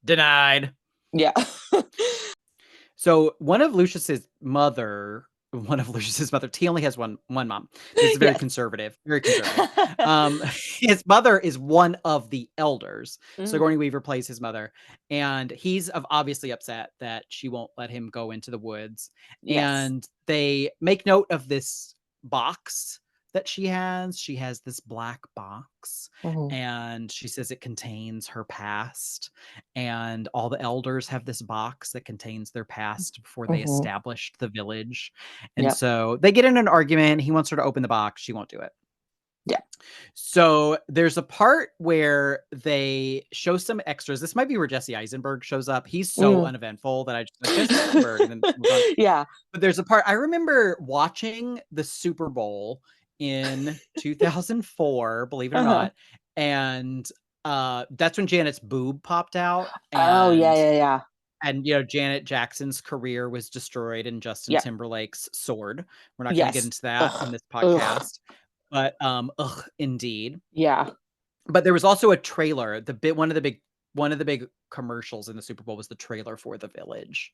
Denied. Yeah. So one of Lucius's mother, he only has one mom. This is very Yes. conservative, very conservative. His mother is one of the elders. Mm. Sigourney Weaver plays his mother, and he's obviously upset that she won't let him go into the woods. Yes. And they make note of this box that she has. She has this black box, Mhm. and she says it contains her past, and all the elders have this box that contains their past before they Mhm. established the village. And Yep. so they get in an argument. He wants her to open the box. She won't do it. Yeah. So there's a part where they show some extras. This might be where Jesse Eisenberg shows up. He's so Mm. uneventful that I just like Jesse Eisenberg and then move on. Yeah. But there's a part I remember watching the Super Bowl in 2004, believe it or Uh-huh. not, and that's when Janet's boob popped out, Oh, yeah, and yeah, yeah. Janet Jackson's career was destroyed in Justin Yep. Timberlake's Sword. We're not going to get Yes. into that on Ugh. this Ugh. podcast, but ugh, indeed. Yeah. But there was also a trailer. One of the big commercials in the Super Bowl was the trailer for The Village.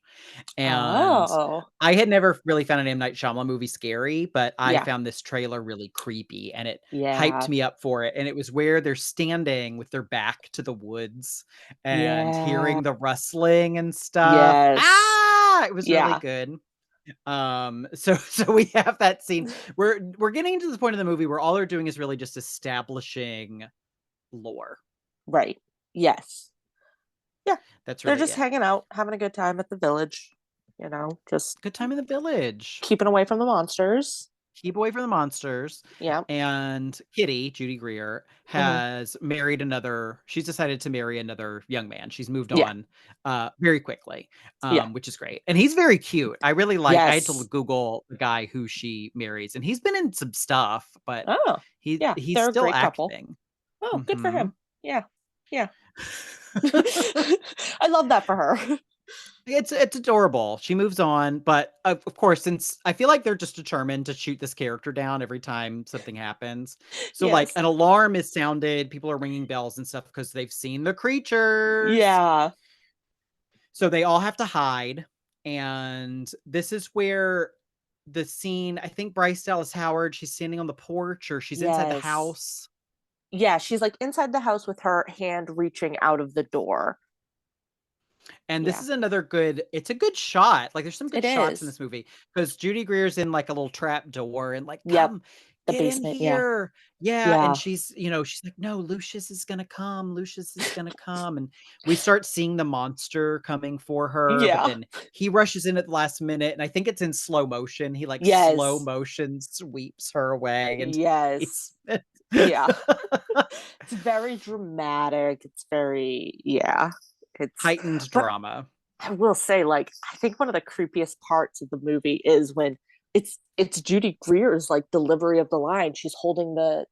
And Oh. I had never really found an M. Night Shyamalan movie scary, but I Yeah. found this trailer really creepy and it hyped Yeah. me up for it. And it was where they're standing with their back to the woods and Yeah. hearing the rustling and stuff. Yes. Ah, it was really Yeah. good. So we have that scene. We're getting to the point of the movie where all they're doing is really just establishing lore. Right. Yes. Yeah. That's They're really just it. hanging out, having a good time at the village, just Good time in the village. keeping away from the monsters. Keep away from the monsters. Yeah. And Kitty, Judy Greer, Mhm. has she's decided to marry another young man. She's moved Yeah. on very quickly, Yeah. which is great. And he's very cute. I really I had to Yes. Google the guy who she marries, and he's been in some stuff, but Oh. Yeah. he's They're a still great couple. acting. Oh, good for Hmm. him. Yeah. Yeah. I love that for her. It's adorable. She moves on, but of course, since I feel like they're just determined to shoot this character down every time something happens. So like Yes. an alarm is sounded, people are ringing bells and stuff because they've seen the creatures. Yeah. So they all have to hide. And this is where the scene, I think Bryce Dallas Howard, she's standing on the porch or she's inside the Yes. house. Yeah, she's like inside the house with her hand reaching out of the door. And this Yeah. is it's a good shot. Like there's some It good shots in is. this movie because Judy Greer's in like a little trap door and like, Yep. come The get in basement. Yeah. here. Yeah. And Yeah. she's like, no, Lucius is gonna come. Lucius is gonna come. And we start seeing the monster coming for her, but Yeah. then he rushes in at the last minute, and I think it's in slow motion. He like slow Yes. motion sweeps her away and Yes. Yeah. It's very dramatic. It's very, yeah. heightened But drama. I will say, like, I think one of the creepiest parts of the movie is when it's Judy Greer's like delivery of the line. She's holding the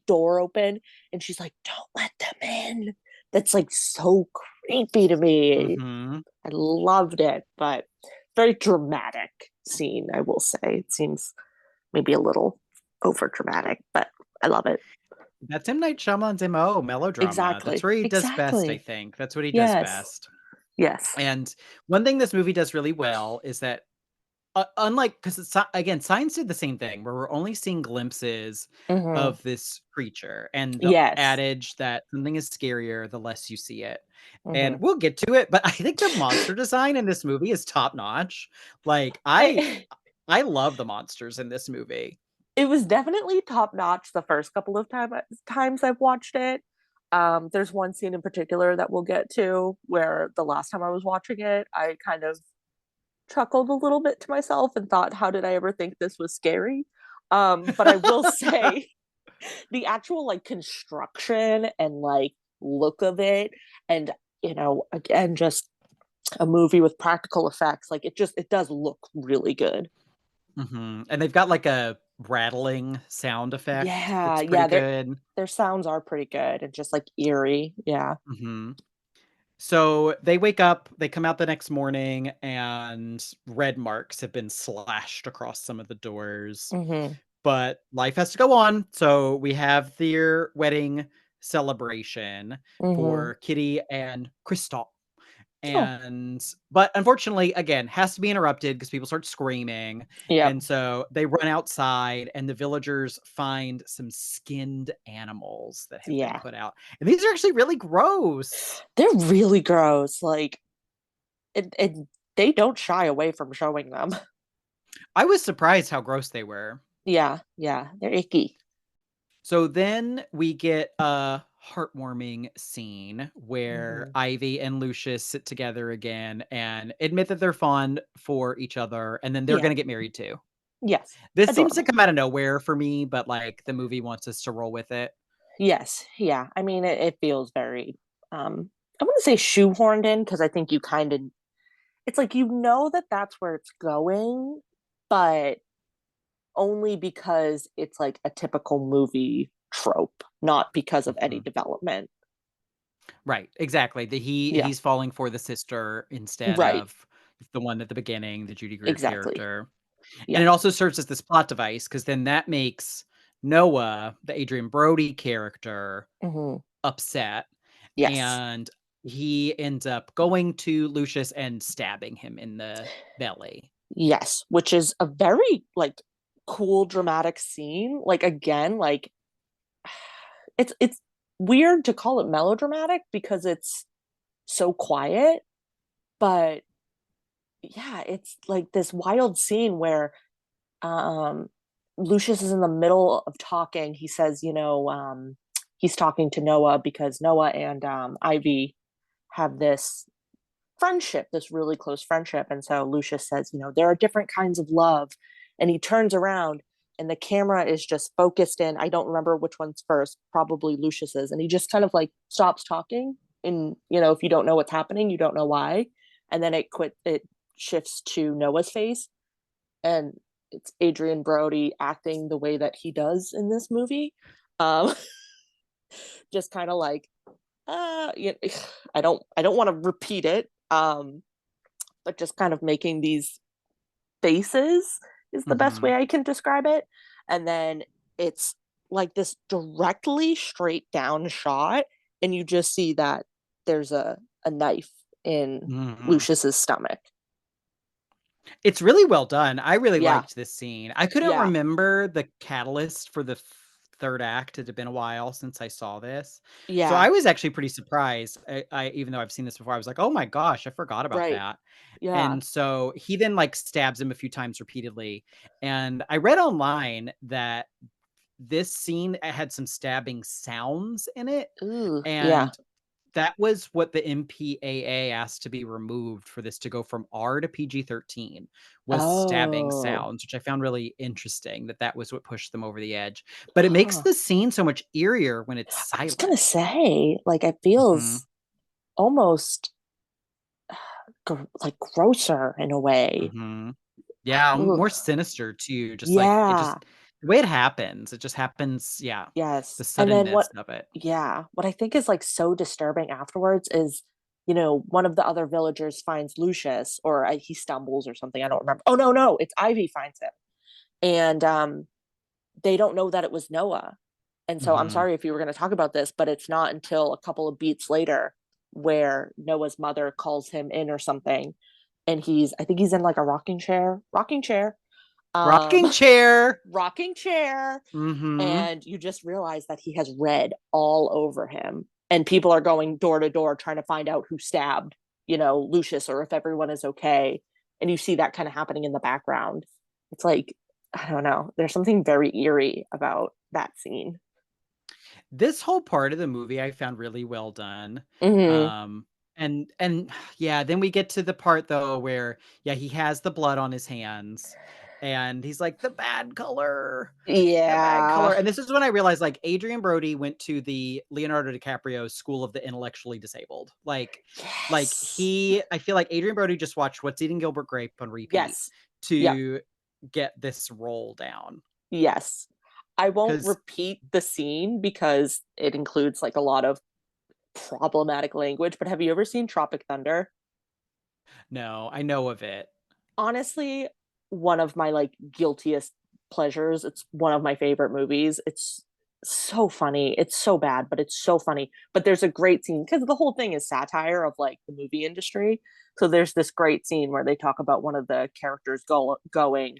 door open and she's like, "Don't let them in." That's like so creepy to me. Mhm. I loved it, but very dramatic scene, I will say. It seems maybe a little over dramatic, but I love it. That's M. Night Shyamalan's MO, melodrama. That's Exactly. where he does best, I Exactly. think. That's what he does Yes. best. Yes. And one thing this movie does really well is that, unlike because it's again, Signs did the same thing where we're only seeing glimpses Hmm. of this creature and the Yes. adage that something is scarier the less you see it. And Hmm. we'll get to it, but I think the monster design in this movie is top notch. Like I I love the monsters in this movie. It was definitely top notch the first couple of times I've watched it. There's one scene in particular that we'll get to where the last time I was watching it, I kind of chuckled a little bit to myself and thought, how did I ever think this was scary? But I will say the actual like construction and like look of it, and again, just a movie with practical effects, like it does look really good. And they've got like a rattling sound effect Yeah, that's pretty yeah, good. their sounds are pretty good and just like eerie. Yeah. hmm So they wake up, they come out the next morning, and red marks have been slashed across some of the doors. Mm-hmm. But life has to go on. So we have their wedding celebration Mm-hmm. for Kitty and Kristoff. Oh, But unfortunately, again, has to be interrupted because people start screaming. yep. And so they run outside, and the villagers find some skinned animals that have been Yeah. put out. And these are actually really gross. They're really gross. Like it they don't shy away from showing them. I was surprised how gross they were. Yeah, yeah. They're icky. So then we get a heartwarming scene where Mm-hmm. Ivy and Lucius sit together again and admit that they're fond for each other, and then they're Yeah. going to get married too. Yes. This seems to Adorable. come out of nowhere for me, but like the movie wants us to roll with it. Yes. Yeah. I mean, it feels very I wouldn't say shoehorned in because I think you kind of it's like that that's where it's going, but only because it's like a typical movie trope, not because of any Mhm. development. Right, exactly. Yeah. He's falling for the sister instead Right. of the one at the beginning, the Judy Greer Exactly. character. And Yeah. it also serves as this plot device because then that makes Noah, the Adrian Brody character, Hmm. upset, Yes. and he ends up going to Lucius and stabbing him in the belly. Yes. Which is a very like cool dramatic scene. Like again, like it's weird to call it melodramatic because it's so quiet, but yeah, it's like this wild scene where um Lucius is in the middle of talking. He says, he's talking to Noah because Noah and Ivy have this friendship, this really close friendship. And so Lucius says, there are different kinds of love. And he turns around and the camera is just focused in. I don't remember which one's first, probably Lucius's. And he just kind of like stops talking. And, if you don't know what's happening, you don't know why. And then it shifts to Noah's face. And it's Adrian Brody acting the way that he does in this movie. Um, just kind of like, I don't want to repeat it. But just kind of making these faces is the best Mhm. way I can describe it. And then it's like this directly straight down shot, and you just see that there's a knife in Mhm. Lucius's stomach. It's really well done. I really Yeah, liked this scene. I couldn't yeah, remember the catalyst for the 3rd act. It had been a while since I saw this. So yeah, I was actually pretty surprised. I even though I've seen this before, I was like, "Oh my gosh, I forgot about right, that." yeah. And so he then like stabs him a few times repeatedly. And I read online that this scene had some stabbing sounds in it, Ooh, yeah. and that was what the MPAA asked to be removed for this to go from R to PG-13 was stabbing Oh, sounds, which I found really interesting that was what pushed them over the edge. But it makes huh. the scene so much eerier when it's I was gonna silent. say, like, it Mhm, feels almost like grosser in a way. mhm. Yeah, Ooh, more sinister too, just like it yeah. just the way it just happens, yeah, the Yes. And then suddenness of it. what I think is like so disturbing afterwards is, one of the other villagers finds Lucius or he stumbles or something. I don't remember. Oh, no, no. It's Ivy finds him. And they don't know that it was Noah. And so I'm Mhm. sorry if you were going to talk about this, but it's not until a couple of beats later where Noah's mother calls him in or something. And I think he's in like a rocking chair, um, Rocking chair. rocking chair, Mhm. and you just realize that he has red all over him, and people are going door to door trying to find out who stabbed Lucius, or if everyone is okay, and you see that kind of happening in the background. It's like, I don't know, there's something very eerie about that scene. This whole part of the movie I found really well done. Hmm. Um, and yeah, then we get to the part though where yeah, he has the blood on his hands and he's like the bad Yeah. color. And this is when I realized like Adrian Brody went to the Leonardo DiCaprio School of the Intellectually Disabled. Like Yes. he I feel like Adrian Brody just watched What's Eating Gilbert Grape on repeat Yes. Yep. to get this role down. Yes. I won't Cuz repeat the scene because it includes like a lot of problematic language, but have you ever seen Tropic Thunder? no, I know of it. Honestly, one of my like guiltiest pleasures. It's one of my favorite movies. It's so funny. It's so bad, but it's so funny. But there's a great scene because the whole thing is satire of like the movie industry. So there's this great scene where they talk about one of the characters going,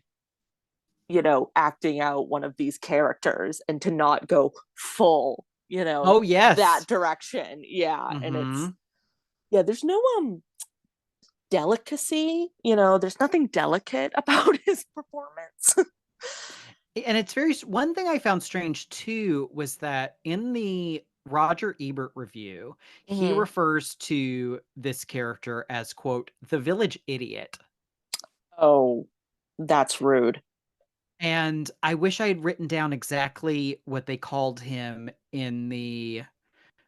acting out one of these characters and to not go full, Oh, that yes. direction. Yeah. And Mhm. yeah, there's no delicacy, there's nothing delicate about his performance. And it's one thing I found strange too was that in the Roger Ebert review, he Hmm. refers to this character as, quote, the village idiot. Oh, that's rude. And I wish I had written down exactly what they called him in the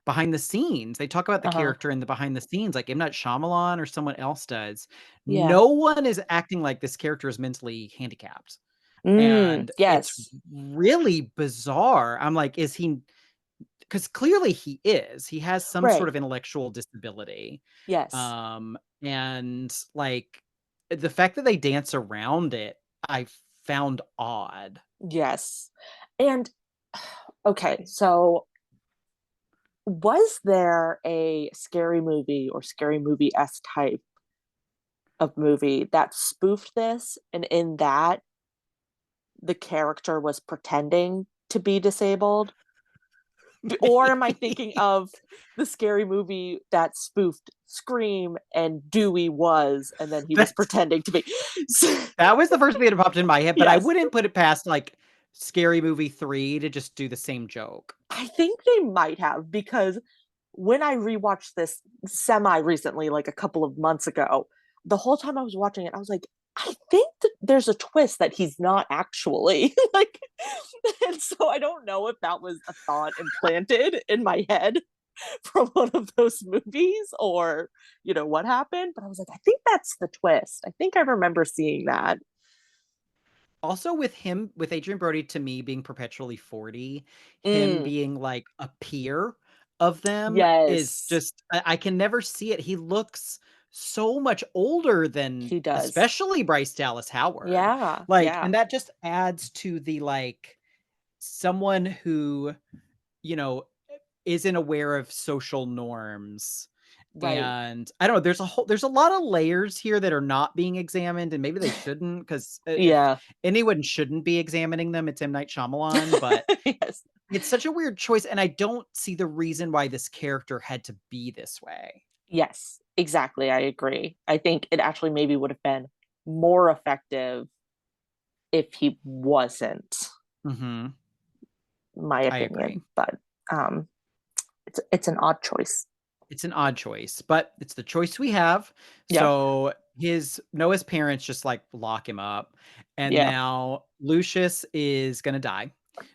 behind the scenes. They talk about the Uh-huh. character in the behind the scenes, like M. Night Shyamalan or someone else does. Yeah. No one is acting like this character is mentally handicapped. And it's Yes. really bizarre. I'm like, is he, because clearly he is. He has some sort Right. of intellectual disability. Yes. And like the fact that they dance around it, I found odd. Yes. And okay, so was there a scary movie or scary movie-esque type of movie that spoofed this, and in that the character was pretending to be disabled? Or am I thinking of the scary movie that spoofed Scream and Dewey was, and then he was That's pretending to be? that was the first thing that popped in my head, but I Yes. wouldn't put it past like Scary Movie 3 to just do the same joke. I think they might have, because when I rewatched this semi recently, like a couple of months ago, the whole time I was watching it, I was like, I think that there's a twist that he's not actually like, and so I don't know if that was a thought implanted in my head from one of those movies, or what happened, but I was like, I think that's the twist. I think I remember seeing that. Also with him, with Adrian Brody to me being perpetually 40, him Mm, being like a peer of them is yes, just I can never see it. He looks so much older than he does. especially Bryce Dallas Howard. Yeah, Like, yeah, and that just adds to the like someone who, you know, isn't aware of social norms. right. And I don't know, there's a lot of layers here that are not being examined, and maybe they shouldn't, because if Yeah. anyone shouldn't be examining them, it's M. Night Shyamalan, but Yes. it's such a weird choice, and I don't see the reason why this character had to be this way. Yes, exactly. I agree. I think it actually maybe would have been more effective if he wasn't, Mhm. my I agree. opinion. But um it's an odd choice. It's an odd choice, but it's the choice we have. Yeah. So Noah's parents just like lock him up, and Yeah. now Lucius is gonna die.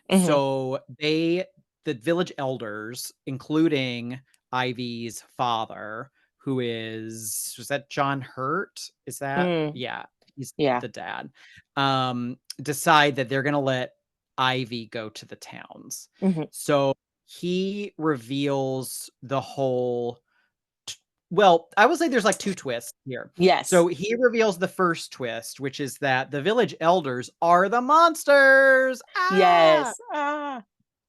Hmm. So the village elders, including Ivy's father, who was that John Hurt? Is that Mm, yeah, he's yeah. the dad. Decide that they're gonna let Ivy go to the towns. Hmm. So he reveals the whole well, I would say there's like two twists here. Yes. So he reveals the first twist, which is that the village elders are the monsters. Ah! Yes. Ah.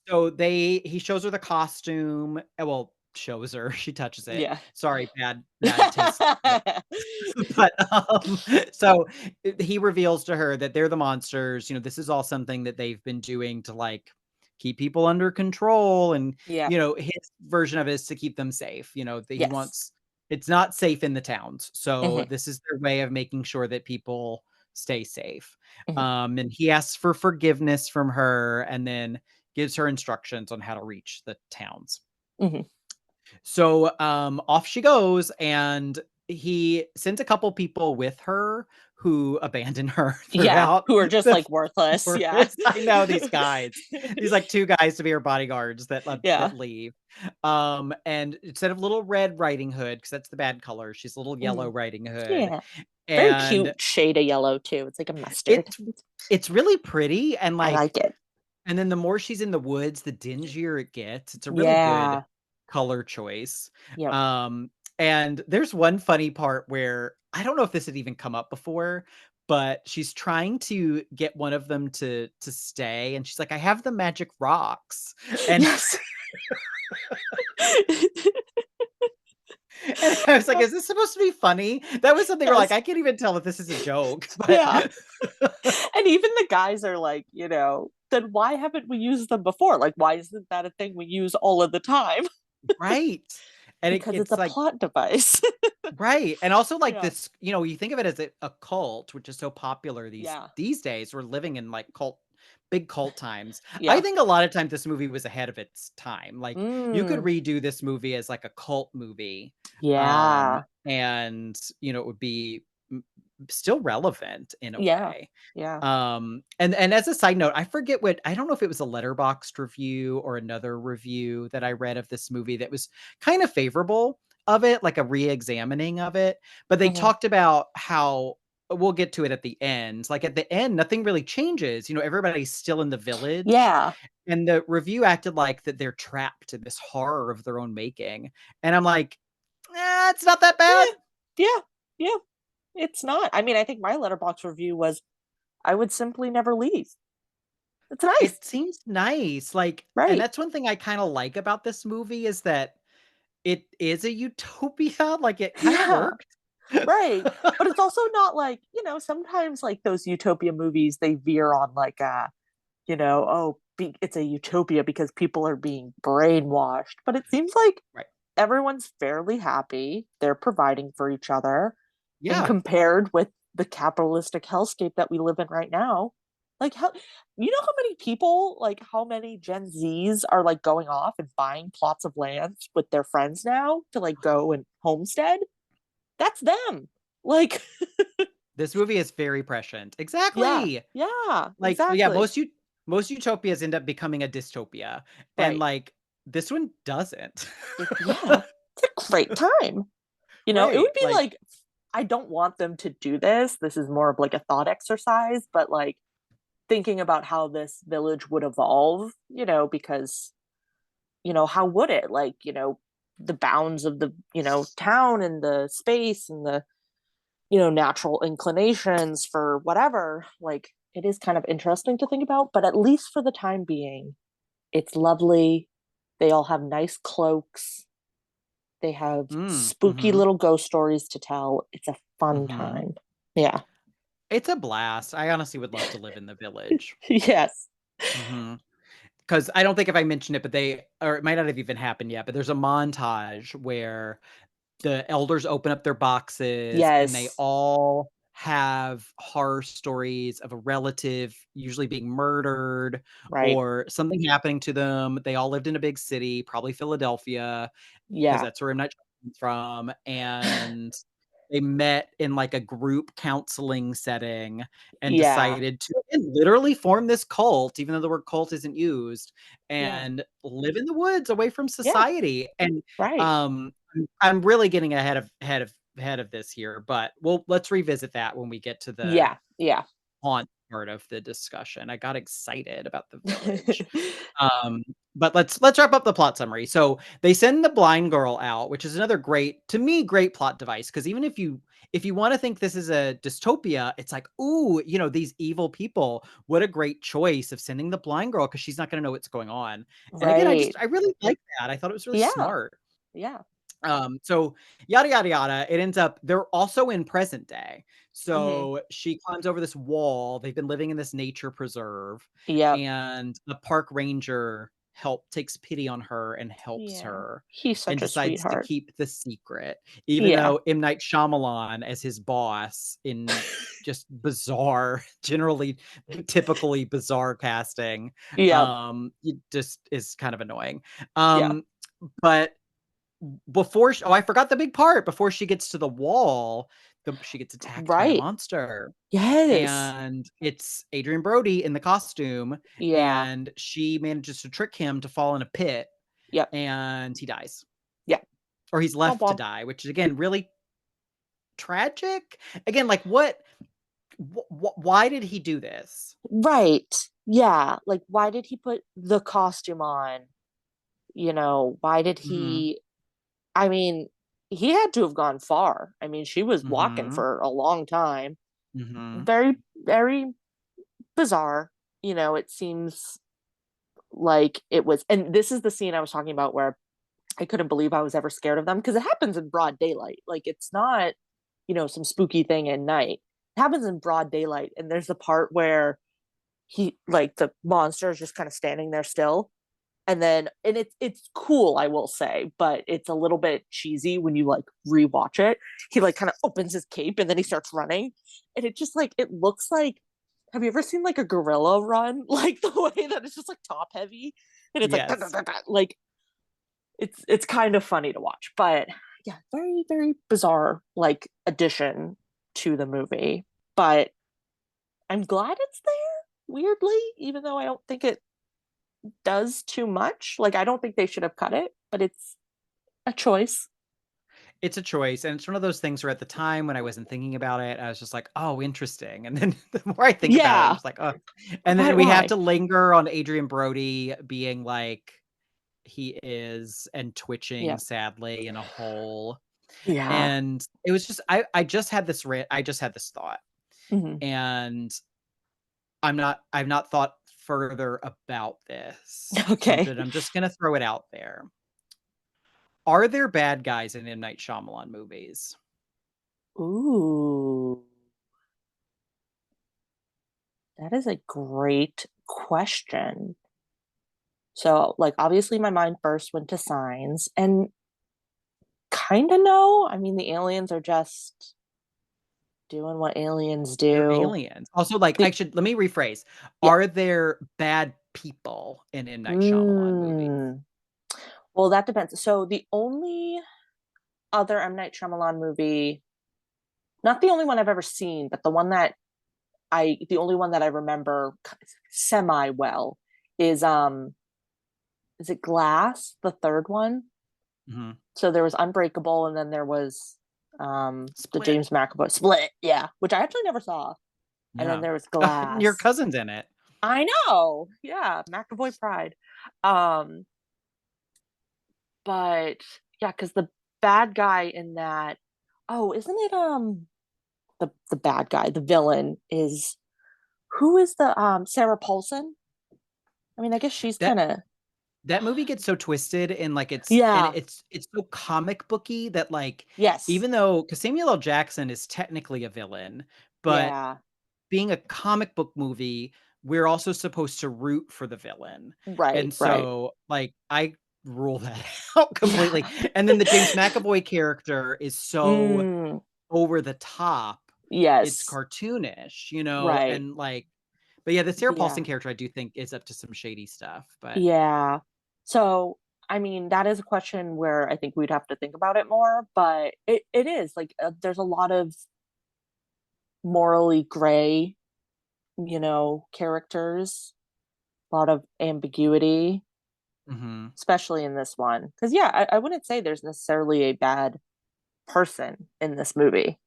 So he shows her the costume. Well, shows her, she touches it. Yeah. Sorry, bad taste. But so he reveals to her that they're the monsters. This is all something that they've been doing to like keep people under control, and Yeah. his version of it is to keep them safe. That he Yes. wants it's not safe in the towns, so Hmm. this is their way of making sure that people stay safe. Hmm. And he asks for forgiveness from her, and then gives her instructions on how to reach the towns. Mhm. So off she goes, and he sends a couple people with her who abandon her Yeah, throughout who are just, the like, worthless, yeah. forest. I know these guys. These like two guys to be her bodyguards Yeah. that leave. And instead of Little Red Riding Hood, because that's the bad color, she's Little Yellow Mhm. Riding Hood. Yeah. Very And cute shade of yellow too, it's like a mustard. it's really pretty, and I like like it. and then the more she's in the woods, the dingier it gets. It's a really good Yeah. color choice. Yep. And there's one funny part where I don't know if this had even come up before, but she's trying to get one of them to stay, and she's like, "I have the magic rocks." And Yes. and I was like, "Is this supposed to be funny?" That was something where like, Yes. I can't even tell if this is a joke, Yeah. but And even the guys are like, then why haven't we used them before? Like, why isn't that a thing we use all of the time? right. And Because it's it's a like plot device. right, and also, like, Yeah. this you think of it as a cult, which is so popular Yeah. these days. We're living in, like, big cult times. I Yeah. think a lot of times this movie was ahead of its time. Like, you could Mm. redo this movie as, like, a cult movie, Yeah. and, it would be m still relevant in a Yeah. way. Yeah. And as a side note, I don't know if it was a Letterboxd review or another review that I read of this movie that was kind of favorable of it, like a re-examining of it, but they Mhm. talked about how we'll get to it at the end. Like at the end, nothing really changes. Everybody's still in the village, Yeah. and the review acted like that they're trapped in this horror of their own making. And I'm like, it's not that bad. Eh, yeah. Yeah. It's not. I mean, I think my letterbox review was I would simply never leave. It's nice. It seems nice. Like, and Right. that's one thing I kind of like about this movie is that it is a utopia. Like it kind of Yeah. worked. Right. But it's also not like, sometimes like those utopia movies, they veer on like it's a utopia because people are being brainwashed. But it seems like Right. everyone's fairly happy. They're providing for each other. And Yeah. compared with the capitalistic hellscape that we live in right now, like how many people, like how many Gen Zs are like going off and buying plots of land with their friends now to like go and homestead? That's them. Like, This movie is very prescient. yeah, Exactly. yeah, Like, yeah, exactly. most utopias end up becoming a dystopia. And Right. like this one doesn't. Yeah. It's a great time. It Right. would be Like, like, I don't want them to do this. This is more of like a thought exercise, but like thinking about how this village would evolve, because, how would it? Like, the bounds of the, town and the space and the, natural inclinations for whatever. Like, it is kind of interesting to think about, but at least for the time being, it's lovely. They all have nice cloaks. They have spooky mhm, little ghost stories to tell. It's a fun mhm. time. Yeah. It's a blast. I honestly would love to live in the village. Yes. Mhm. 'Cause I don't think if I mentioned it, but it might not have even happened yet, but there's a montage where the elders open up their boxes and they Yes. all have horror stories of a relative usually being murdered Right. or something happening to them. They all lived in a big city, probably Philadelphia, because Yeah. that's where M. Night Shyamalan's from, and they met in, like, a group counseling setting and Yeah. decided to literally form this cult, even though the word cult isn't used, Yeah. and live in the woods away from Yeah. society. And, Right. um, I'm really getting ahead of this here, but let's revisit that when we get to the Yeah. Yeah. haunt part of the discussion. I got excited about the village. Um, but let's wrap up the plot summary. So they send the blind girl out, which is another to me, great plot device. Because even if you want to think this is a dystopia, it's like, ooh, these evil people. What a great choice of sending the blind girl because she's not going to know what's going on. And again, Right. I really like that. I thought it was really Yeah. smart. Yeah. So yada yada yada. It ends up they're also in present day. Mhm. So she climbs over this wall. They've been living in this nature preserve, Yep. and the park ranger takes pity on her and helps Yeah. her He's and such a decides to sweetheart. keep the secret, even Yeah. though M. Night Shyamalan as his boss in just bizarre, generally typically bizarre casting, Yep. it just is kind of annoying. Yeah. But before sh oh, I forgot the big part. Before she gets to the wall, she gets attacked by the Right. monster, Yes. and it's Adrian Brody in the costume, Yeah. and she manages to trick him to fall in a pit, Yep. and he dies. Yeah. Or he's Womp left to womp. die, which is, again, really tragic. Again, like, why did he do this? Right. Yeah. Like, why did he put the costume on? Why did Mhm, he? I mean, he had to have gone far. I mean, she was walking mhm, for a long time. mhm. Very, very bizarre. It seems like it was, and this is the scene I was talking about where I couldn't believe I was ever scared of them because it happens in broad daylight. Like, it's not, some spooky thing at night. It happens in broad daylight. And there's the part where the monster is just kind of standing there still. And it's cool, I will say, but it's a little bit cheesy when you like rewatch it. He like kind of opens his cape and then he starts running. And it just like, it looks like, have you ever seen like a gorilla run? Like the way that it's just like top heavy and it's like, "Dun, dun, Yes. dun, dun," like it's kind of funny to watch, but yeah, very, very bizarre like addition to the movie. But I'm glad it's there, weirdly, even though I don't think it does too much. Like, I don't think they should have cut it, but it's a choice. It's a choice, and it's one of those things where at the time when I wasn't thinking about it, I was just like, "Oh, interesting," and then the more I think about it, I'm Yeah. just like, "Oh," and then we have Why? to linger on Adrian Brody being like he is and twitching Yeah. sadly in a hole, Yeah. and it was just I just had this I just had this thought, Hmm. and I've not thought further about this, Okay. but I'm just gonna throw it out there. Are there bad guys in M. Night Shyamalan movies? Ooh, that is a great question. So, like, obviously, my mind first went to signs, and kind of no. I mean, the aliens are just doing what aliens They're do. aliens. Also, like, The let me rephrase. Yeah. Are there bad people in M. Night Shyamalan movies? Mm. Well, that depends. So the only other M. Night Shyamalan movie, not the only one I've ever seen, but the only one that I remember semi well is it Glass, the third one? Mhm. So there was Unbreakable, and then there was the Split. James McAvoy Split, yeah, which I actually never saw. And then Yeah. there was Your Glass. cousin's in it. I know, yeah, McAvoy Pride. Um, but yeah, because the bad guy in that, oh, isn't it the bad guy, the villain is who is the Sarah Paulson? I mean, I guess she's That kind of that movie gets so twisted and, like, yeah, it's so comic booky that, like, yes, even though 'cause Samuel L. Jackson is technically a villain, but yeah, being a comic book movie, we're also supposed to root for the villain, right, and right, so, like, I rule that out completely, yeah, and then the James McAvoy character is so mm, over the top, it's yes, cartoonish, right, and, like but, yeah, the Sarah Paulson yeah, character, I do think is up to some shady stuff, but yeah. So, I mean, that is a question where I think we'd have to think about it more, but it is like there's a lot of morally gray, characters, a lot of ambiguity, Mhm. especially in this one. Because, yeah, I wouldn't say there's necessarily a bad person in this movie.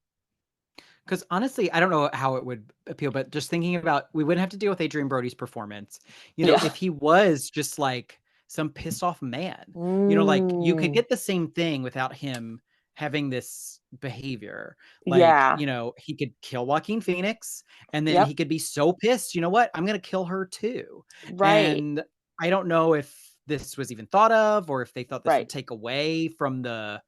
'Cause honestly, I don't know how it would appeal, but just thinking about we wouldn't have to deal with Adrian Brody's performance. Yeah. If he was just like some pissed off man, like you could Mm, get the same thing without him having this behavior. Like, yeah. he could kill Joaquin Phoenix and then Yep. he could be so pissed, you know what? I'm gonna kill her too. Right. And I don't know if this was even thought of or if they thought this would Right. take away from the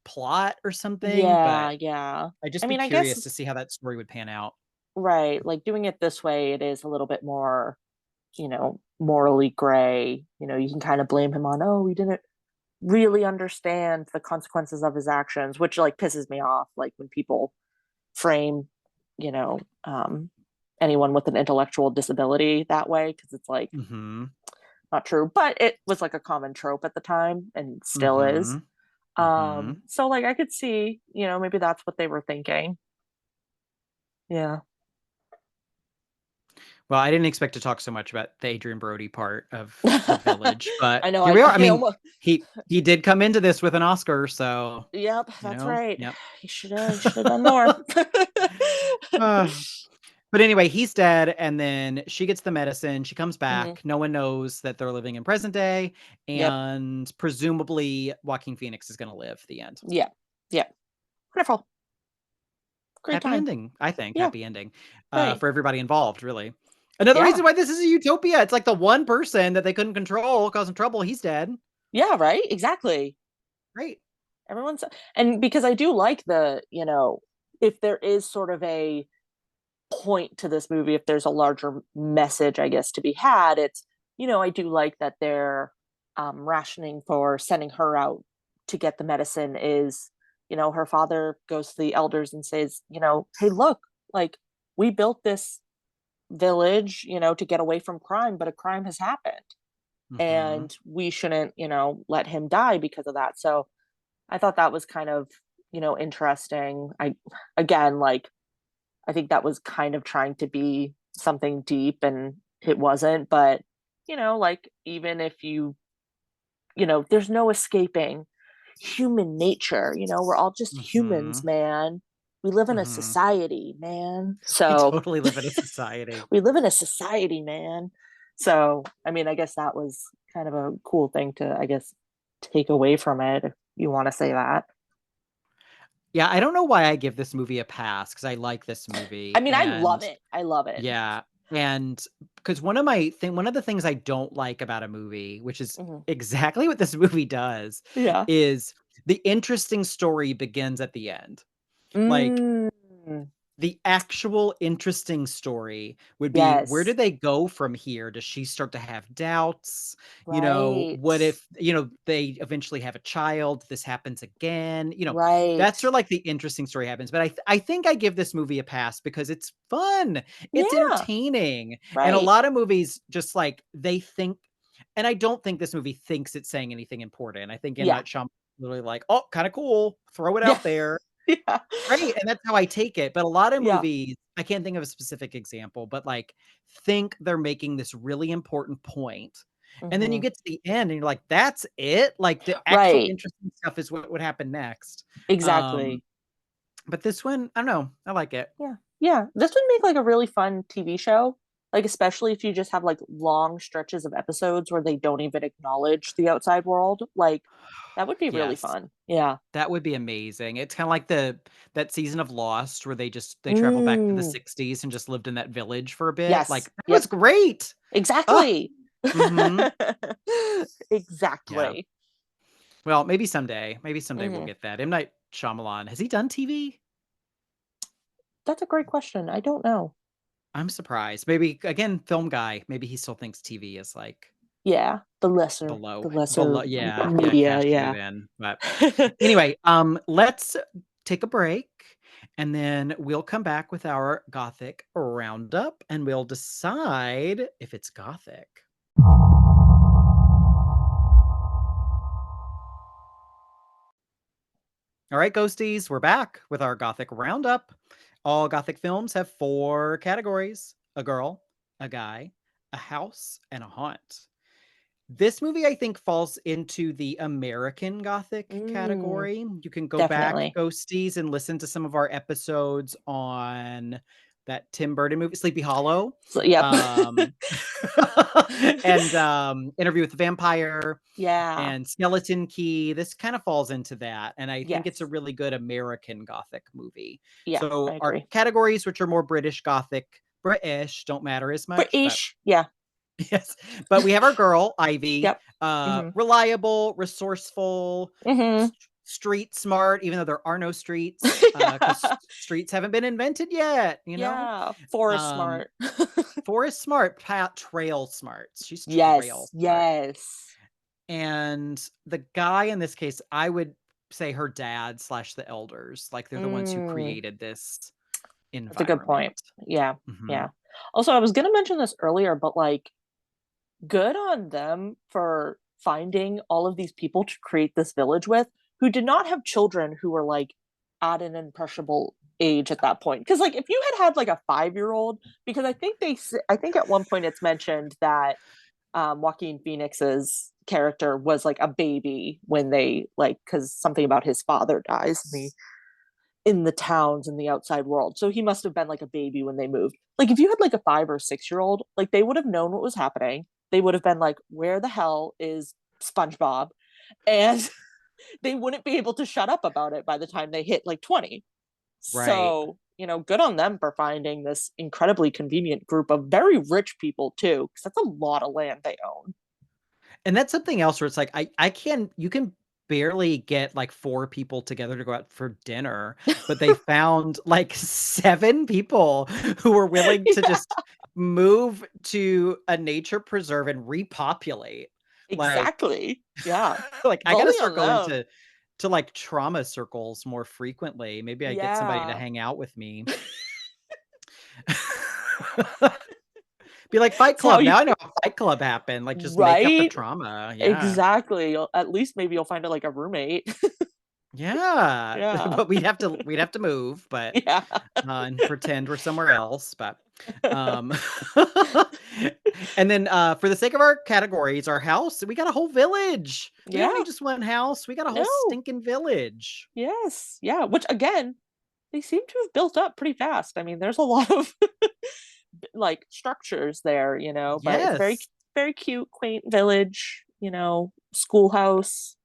plot or something, Yeah. but Yeah. I'd I just be mean, I guess, curious to see how that story would pan out. right. Like doing it this way, it is a little bit more morally gray. You can kind of blame him on, oh, we didn't really understand the consequences of his actions, which like pisses me off. Like when people frame, you know, anyone with an intellectual disability that way, because it's like not true. But it was like a common trope at the time and still is. So like I could see, maybe that's what they were thinking. Yeah. Well, I didn't expect to talk so much about the Adrian Brody part of The Village, but I know. here we are. I mean, almost... he did come into this with an Oscar, so Yep, that's right. Yep. He should have done more. But anyway, he's dead, and then she gets the medicine. She comes back. No one knows that they're living in present day, and presumably Joaquin Phoenix is going to live at the end. Yeah. Wonderful. Great Happy time. ending, I think. Yeah. Happy ending Right. for everybody involved, really. Another reason why this is a utopia. It's like the one person that they couldn't control causing trouble. He's dead. Yeah, right? Exactly. Right. And because I do like the, if there is sort of a point to this movie, if there's a larger message, I guess, to be had, it's, I do like that their rationing for sending her out to get the medicine is, her father goes to the elders and says, hey, look, like we built this village, to get away from crime, but a crime has happened and we shouldn't, let him die because of that. So I thought that was kind of, interesting. I think that was kind of trying to be something deep and it wasn't, but like even if there's no escaping human nature, we're all just humans, man. We live in a society, man. So we totally live in a society. We live in a society, man. So, I mean, I guess that was kind of a cool thing to, I guess, take away from it, if you want to say that. Yeah, I don't know why I give this movie a pass because I like this movie. I mean, I love it. I love it. Yeah. And because one of the things I don't like about a movie, which is exactly what this movie does, is the interesting story begins at the end. Like the actual interesting story would be, where do they go from here? Does she start to have doubts? What if, they eventually have a child, this happens again, that's where like the interesting story happens. But I think I give this movie a pass because it's fun. It's entertaining. And a lot of movies just like they think, and I don't think this movie thinks it's saying anything important. I think Shyamalan literally like, oh, kind of cool. Throw it out there. Yeah. Right. And that's how I take it. But a lot of movies, I can't think of a specific example, but like think they're making this really important point. And then you get to the end and you're like, that's it? Like the actual interesting stuff is what would happen next. Exactly. But this one, I don't know. I like it. Yeah. Yeah. This would make like a really fun TV show. Like, especially if you just have like long stretches of episodes where they don't even acknowledge the outside world. Like, that would be really fun. Yeah. That would be amazing. It's kind of like that season of Lost where they travel back to the 60s and just lived in that village for a bit. Yes. Like, that was great. Exactly. Exactly. Yeah. Well, maybe someday. We'll get that. M. Night Shyamalan. Has he done TV? That's a great question. I don't know. I'm surprised. Maybe, again, film guy. Maybe he still thinks TV is like the lesser media. Yeah. But anyway, let's take a break and then we'll come back with our Gothic roundup and we'll decide if it's Gothic. All right, Ghosties, we're back with our Gothic roundup. All Gothic films have 4 categories: a girl, a guy, a house, and a haunt. This movie, I think, falls into the American Gothic category. You can go back, Ghosties, and listen to some of our episodes on that Tim Burton movie, Sleepy Hollow. And Interview with the Vampire. And Skeleton Key. This kind of falls into that. And I think it's a really good American Gothic movie. So our categories, which are more British don't matter as much. British, Yes, but we have our girl, Ivy. Reliable, resourceful, street smart, even though there are no streets, because Yeah. streets haven't been invented yet, Yeah. Forest Um, smart. Forest smart, trail smart. She's trail Yes. smart. Yes. And the guy in this case, I would say her dad slash the elders, like they're the ones who Mm, created this that's a good point. environment. Yeah. Mhm. Yeah. Also, I was gonna mention this earlier, but like, good on them for finding all of these people to create this village with who did not have children who were like at an impressionable age at that point. Because like if you had like a 5-year old, because I think at one point it's mentioned that Joaquin Phoenix's character was like a baby when they like, because something about his father dies in the towns in the outside world, so he must have been like a baby when they moved. Like if you had like a 5 or 6 year old, like they would have known what was happening. They would have been like, where the hell is SpongeBob? And they wouldn't be able to shut up about it by the time they hit like 20. Right. So, good on them for finding this incredibly convenient group of very rich people too, because that's a lot of land they own. And that's something else where it's like you can barely get like 4 people together to go out for dinner, but they found like 7 people who were willing to Yeah, just move to a nature preserve and repopulate. Like exactly. Yeah. like I gotta Bully start on going them. to like trauma circles more frequently. Maybe I get somebody to Yeah. hang out with me. Be like Fight It's how Club. you, Now I know how Fight Club happened. Like just make up the right? trauma. Yeah. Exactly. At least maybe you'll find it like a roommate. Yeah, Yeah. but we'd have to move, but, Yeah. and pretend we're somewhere else, but, um, and then, for the sake of our categories, our house, we got a whole village. We don't Yeah. need just one house, we got a whole No. stinking village. Yes. Yeah. Which again, they seem to have built up pretty fast. I mean, there's a lot of like structures there, but it's very, Yes. very cute, quaint village, schoolhouse,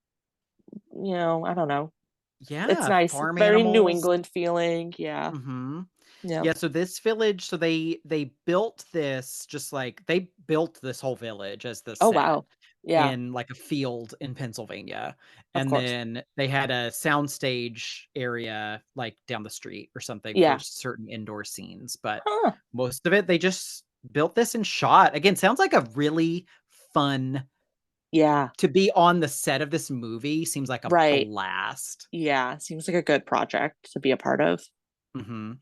I don't know. It's Yeah, nice. farm Very New animals. England feeling. Yeah. Mhm. Yeah. Yeah, so this village, so they built this just like they built this whole village as the Oh, set wow. Yeah. in like a field in Pennsylvania. Of And course. then they had a soundstage area like down the street or something for Yeah. certain indoor scenes. But Huh. most of it, they just built this and shot. Again, sounds like a really fun Yeah. to be on the set of this movie, seems like a Right. blast. Yeah. Seems like a good project to be a part of. Mhm.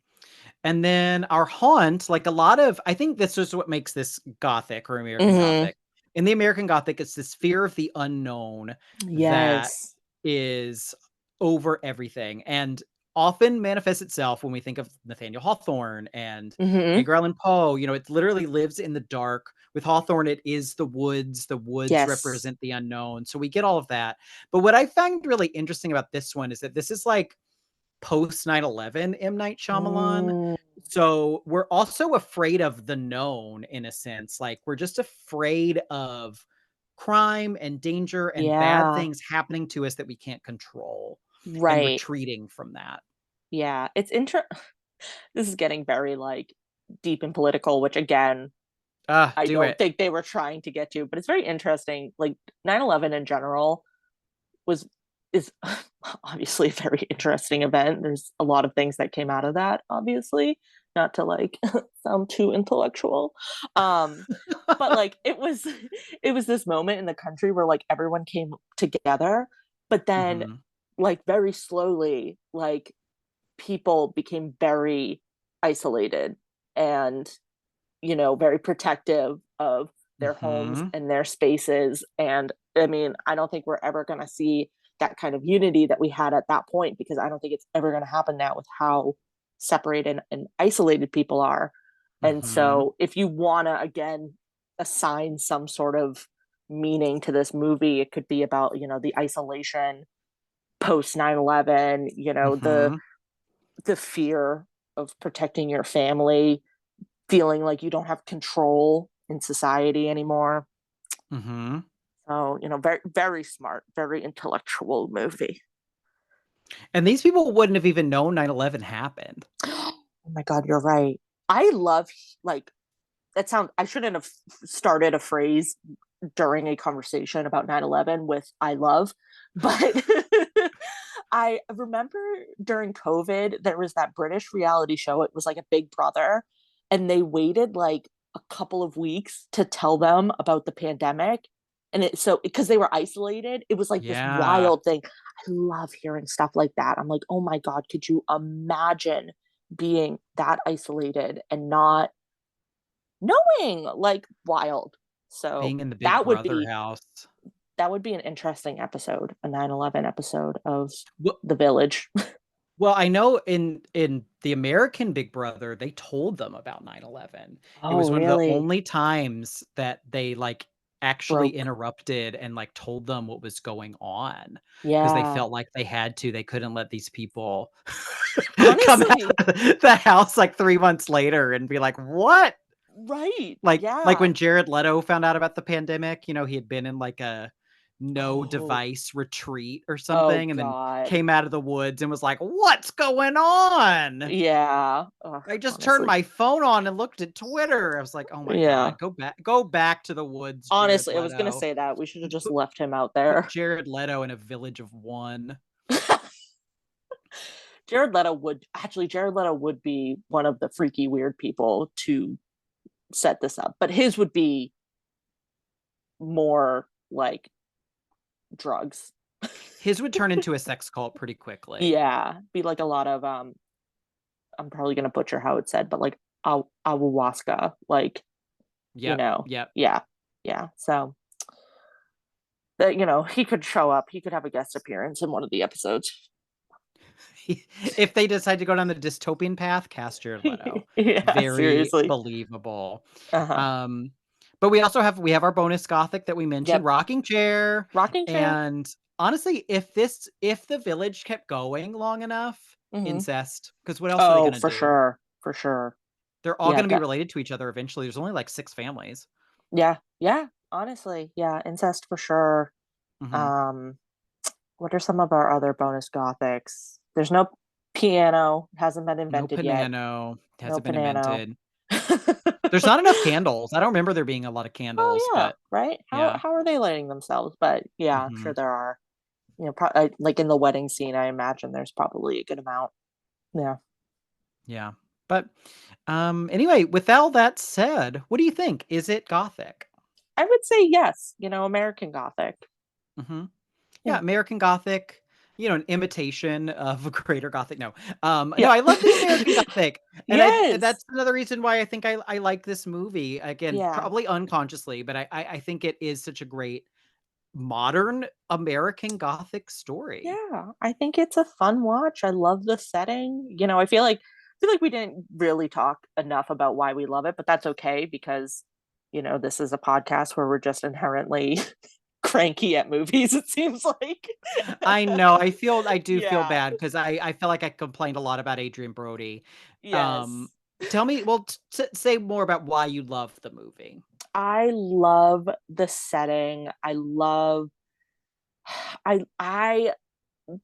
And then our haunt, like a lot of I think this is what makes this Gothic or American Hmm. Gothic. In the American Gothic, it's this fear of the unknown that Yes. is over everything and often manifests itself when we think of Nathaniel Hawthorne and Hmm. Edgar Allan Poe. It literally lives in the dark. With Hawthorne, it is the woods. The woods Yes. represent the unknown. So we get all of that. But what I find really interesting about this one is that this is like post 9/11 M. Night Shyamalan. Mm, So we're also afraid of the known in a sense. Like we're just afraid of crime and danger and bad yeah. things happening to us that we can't control and Right. retreating from that. Yeah. This is getting very like deep and political, which again, Ah, I do don't it. think they were trying to get to, but it's very interesting. Like 9/11 in general was is obviously a very interesting event. There's a lot of things that came out of that, obviously, not to like sound too intellectual. Um, but like it was this moment in the country where like everyone came together, but then Mhm. like very slowly, like people became very isolated and very protective of their homes Mhm. and their spaces. And I mean, I don't think we're ever going to see that kind of unity that we had at that point, because I don't think it's ever going to happen now with how separated and isolated people are. And Mhm. so, if you want to, again, assign some sort of meaning to this movie, it could be about, the isolation post 9/11, Mhm. the fear of protecting your family, feeling like you don't have control in society anymore. Mhm. So, very, very smart, very intellectual movie. And these people wouldn't have even known 9/11 happened. Oh my God, you're right. I love, like, I shouldn't have started a phrase during a conversation about 9/11 with I love, but I remember during COVID, there was that British reality show. It was like a Big Brother, and they waited like a couple of weeks to tell them about the pandemic. And because they were isolated, it was like this Yeah. wild thing. I love hearing stuff like that. I'm like, oh my God, could you imagine being that isolated and not knowing? Like, wild. So Being in the Big that would Brother be house. an interesting episode, a 9/11 episode of Well, The Village. well, I know in the American Big Brother, they told them about 9/11. It Oh, was one of the really? only times that they like actually Broke. interrupted and like told them what was going on because they Yeah. felt like they had to. They couldn't let these people come Honestly, out of the house like 3 months later and be like, "What?" right. Like Yeah. when Jared Leto found out about the pandemic, he had been in like a no Oh, device retreat or oh something and then God. came out of the woods and was like, "What's going on? Yeah. Ugh, I just turned honestly. my phone on and looked at Twitter." I was like, "Oh my Yeah. god, go back to the woods, Jared Honestly, I was gonna Leto. say that. We should have just Put left him out put there. Jared Leto in a village of one." Jared Leto would be one of the freaky weird people to set this up, but his would be more like drugs. His would turn into a sex cult pretty quickly. Yeah, be like a lot of I'm probably gonna butcher how it's said, but like ayahuasca, like, Yep, yep. yeah, yeah. So that, he could show up, he could have a guest appearance in one of the episodes. If they decide to go down the dystopian path, cast Jared Leto. Yeah, Very seriously. believable. Uh-huh. But we have our bonus gothic that we mentioned, Yep. rocking chair. Rocking chair. And honestly, if the village kept going long enough, Hmm. incest, because what else are they Oh, gonna for do? sure. For sure. They're all Yeah, gonna be related to each other eventually. There's only like 6 families. yeah, yeah. Honestly, yeah, incest for sure. Mhm. Um, what are some of our other bonus gothics? There's no piano, hasn't been No invented yet. Panano, No hasn't been piano. invented. There's not enough candles. I don't remember there being a lot of candles, Oh yeah, but right. How yeah. how are they lighting themselves? But yeah, I'm sure Mhm. there are. Like in the wedding scene, I imagine there's probably a good amount. Yeah, Yeah. But, anyway, with all that said, what do you think? Is it Gothic? I would say yes. American Gothic. Mhm. Yeah, Yeah, American Gothic, an imitation of a greater Gothic. No. No, yeah, I love the American Gothic, and yes, that's another reason why I think I like this movie. Again, yeah, probably unconsciously, but I think it is such a great modern American Gothic story. yeah. I think it's a fun watch. I love the setting. I feel like we didn't really talk enough about why we love it, but that's okay because this is a podcast where we're just inherently cranky at movies. It seems like. I know. I do feel Yeah. bad because I feel like I complained a lot about Adrian Brody. Um, Yes. tell me, well, say more about why you love the movie. I love the setting. I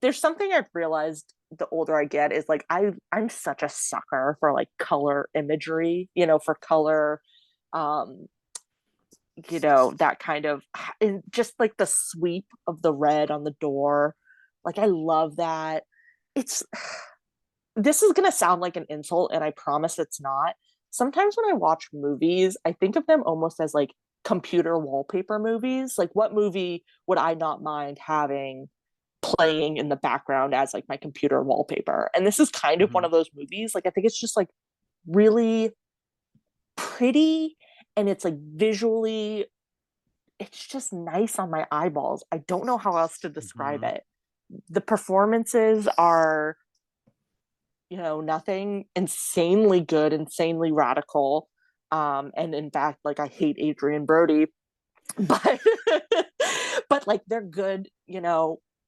there's something I've realized the older I get is like I'm such a sucker for like color imagery, for color, um, that kind of, and just like the sweep of the red on the door. Like I love that. It's this is going to sound like an insult, and I promise it's not. Sometimes when I watch movies, I think of them almost as like computer wallpaper movies. Like, what movie would I not mind having playing in the background as like my computer wallpaper? And this is kind of one Mhm. of those movies. Like, I think it's just like really pretty, and it's like visually, it's just nice on my eyeballs. I don't know how else to describe Mhm. it. The performances are nothing insanely good, insanely radical. And in fact, like I hate Adrian Brody, but but like they're good,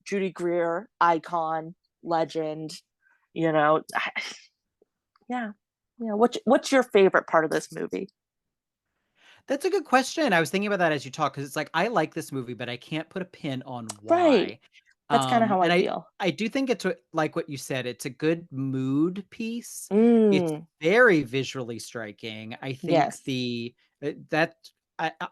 Judy Greer, icon, legend, you know. Yeah. Yeah. What's your favorite part of this movie? That's a good question. I was thinking about that as you talk because it's like I like this movie, but I can't put a pin on Right. why. That's kind of how And I I feel. I do think it's like what you said. It's a good mood piece. It's Mm, very visually striking. I think yes. that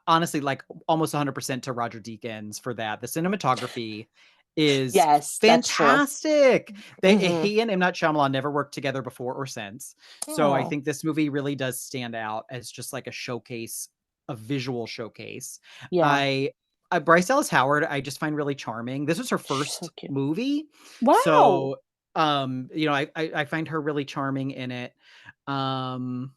honestly like almost 100% to Roger Deakins for that. The cinematography is Yes, that's true. fantastic. Mhm. He and M. Night Shyamalan never worked together before or since. So I Oh, think this movie really does stand out as just like a showcase, a visual showcase. yeah. I Bryce Dallas Howard, I just find really charming. This was her She's so first cute. movie. Wow. So I find her really charming in it. Um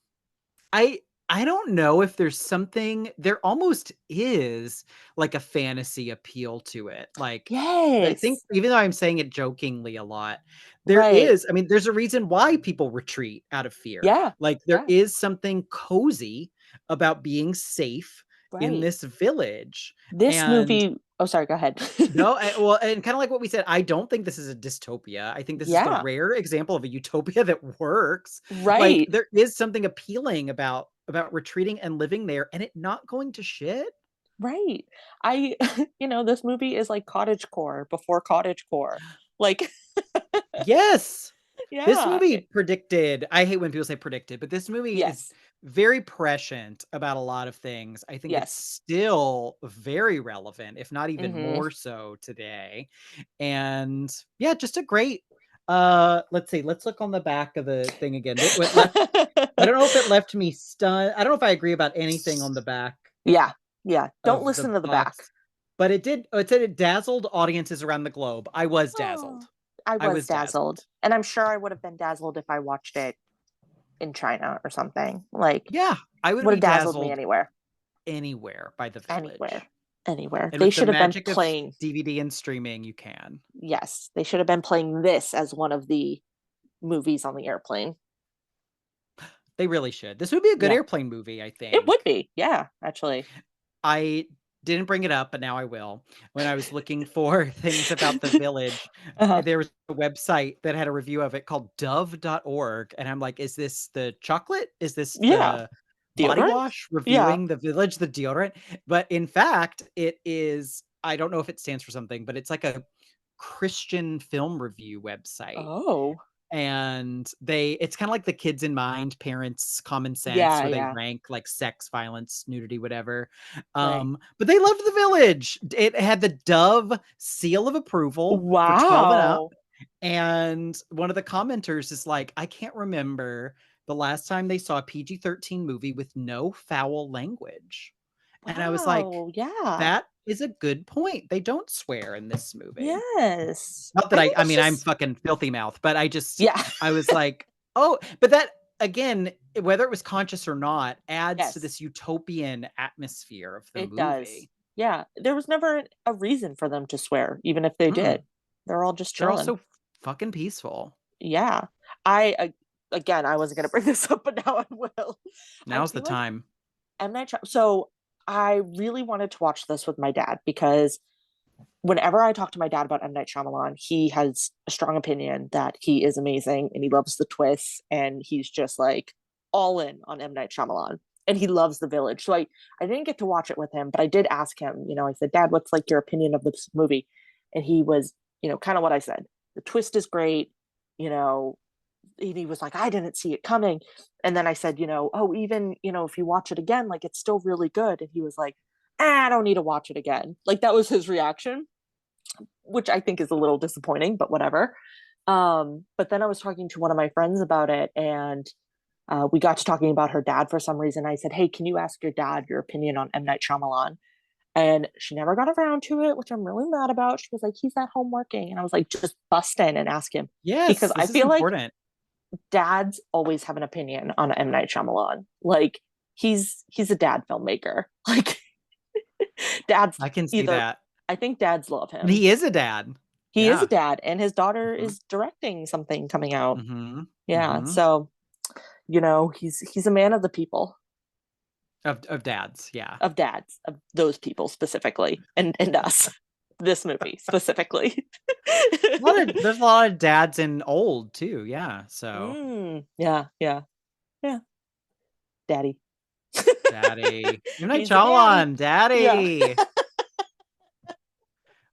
I I don't know if there's something, there almost is like a fantasy appeal to it. Like, I think Yes. even though I'm saying it jokingly a lot, there Right. is, I mean, there's a reason why people retreat out of fear. Yeah. Like there Yeah. is something cozy about being safe in Right. this village. This And movie. Oh, sorry. Go ahead. no, well, and kind of like what we said, I don't think this is a dystopia. I think this is the Yeah. rare example of a utopia that works. Like Right. there is something appealing about retreating and living there and it not going to shit. Right. I. This movie is like cottagecore before cottagecore. Like. Yes. This Yeah. movie predicted, I hate when people say predicted, but this movie is Yes. very prescient about a lot of things. I think it's Yes. still very relevant, if not even Mhm. more so today. And yeah, just a great let's see, let's look on the back of the thing again. What left, I don't know if it left me stunned. I don't know if I agree about anything on the back Yeah. Yeah. Don't of the listen to the back. box, but it did, it said it dazzled audiences around the globe. I was dazzled. Oh, I I was was dazzled. dazzled. And I'm sure I would have been dazzled if I watched it in China or something. Like, Yeah, I would would be have dazzled me dazzled anywhere. anywhere by the Anywhere. village. Anywhere. And They with the should have been magic of playing. DVD and streaming, you can. Yes. They should have been playing this as one of the movies on the airplane. They really should. This would be a good Yeah. airplane movie, I It would think. be. Yeah, actually. I didn't bring it up, but now I will. When I was looking for things about the village, Uh-huh. there was a website that had a review of it called dove.org. And I'm like, is this the chocolate? Is this Yeah. the body Deodorant? wash Yeah. reviewing the village, the deodorant? But in fact, it is, I don't know if it stands for something, but it's like a Christian film review website. Oh. And it's kind of like the Kids in Mind, Parents Common Sense, Yeah, where they yeah. rank like sex, violence, nudity, whatever. Right. But they loved the village. It had the Dove seal of approval for 12 and up. Wow. And one of the commenters is like, I can't remember the last time they saw a PG-13 movie with no foul language. And I was like, Wow. Yeah. that is a good point. They don't swear in this movie. Yes. Not I that think I it's mean, I'm just. fucking filthy mouth, but Yeah. I was like, "Oh," but that again, whether it was conscious or not, adds to Yes, this utopian atmosphere of the it does. movie. Yeah. There was never a reason for them to swear, even if they Mm. did. They're all just They're chilling. also fucking peaceful. Yeah. Again, I wasn't gonna bring this up, but now I will. I Now's the feel like time. So I really wanted to watch this with my dad because whenever I talk to my dad about M. Night Shyamalan, he has a strong opinion that he is amazing and he loves the twists and he's just like all in on M. Night Shyamalan and he loves The Village. So I didn't get to watch it with him, but I did ask him, I said, Dad, what's like your opinion of this movie? And he was, kind of what I said. The twist is great, and he was like, I didn't see it coming. And then I said, oh, even, if you watch it again, like it's still really good. And he was like, I don't need to watch it again. Like that was his reaction, which I think is a little disappointing, but whatever. But then I was talking to one of my friends about it and we got to talking about her dad for some reason. I said, hey, can you ask your dad your opinion on M. Night Shyamalan? And she never got around to it, which I'm really mad about. She was like, he's at home working. And I was like, just bust in and ask him. Yes, Because I this is feel like important. dads always have an opinion on M. Night Shyamalan. Like he's a dad filmmaker. Like dads I can see either that. I think dads love him. And he is a dad. He is Yeah. a dad, and his daughter Mhm. is directing something coming out. Mhm. Yeah, Mhm. so he's a man of the people, Of dads, yeah. of dads, of those people specifically, and us. This movie specifically. There's a lot of dads and old too, yeah. So Yeah, yeah, yeah. Daddy. Daddy. M. Night He's a daddy. Shyamalan, Daddy. Yeah.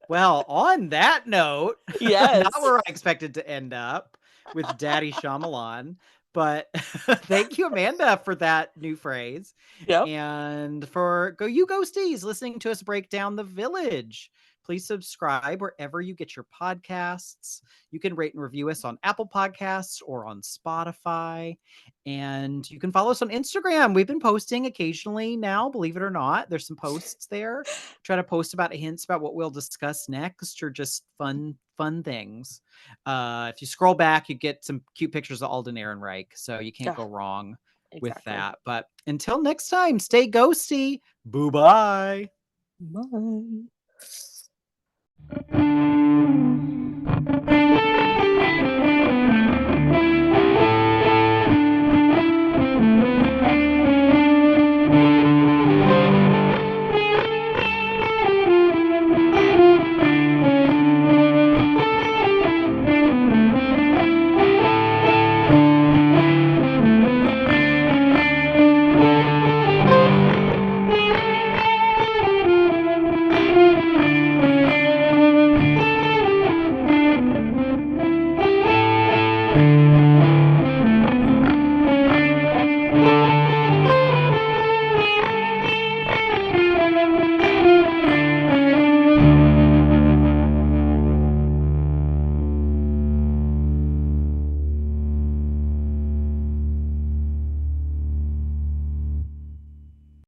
Well, on that note, Yes. not where I expected to end up with Daddy Shyamalan, but thank you, Amanda, for that new phrase. Yep. And for you ghosties listening to us break down The Village. Please subscribe wherever you get your podcasts. You can rate and review us on Apple Podcasts or on Spotify. And you can follow us on Instagram. We've been posting occasionally now, believe it or not. There's some posts there. Try to post about hints about what we'll discuss next or just fun things. If you scroll back, you get some cute pictures of Alden Ehrenreich. So you can't go wrong with that. But until next time, stay ghosty. Boo-bye. Bye.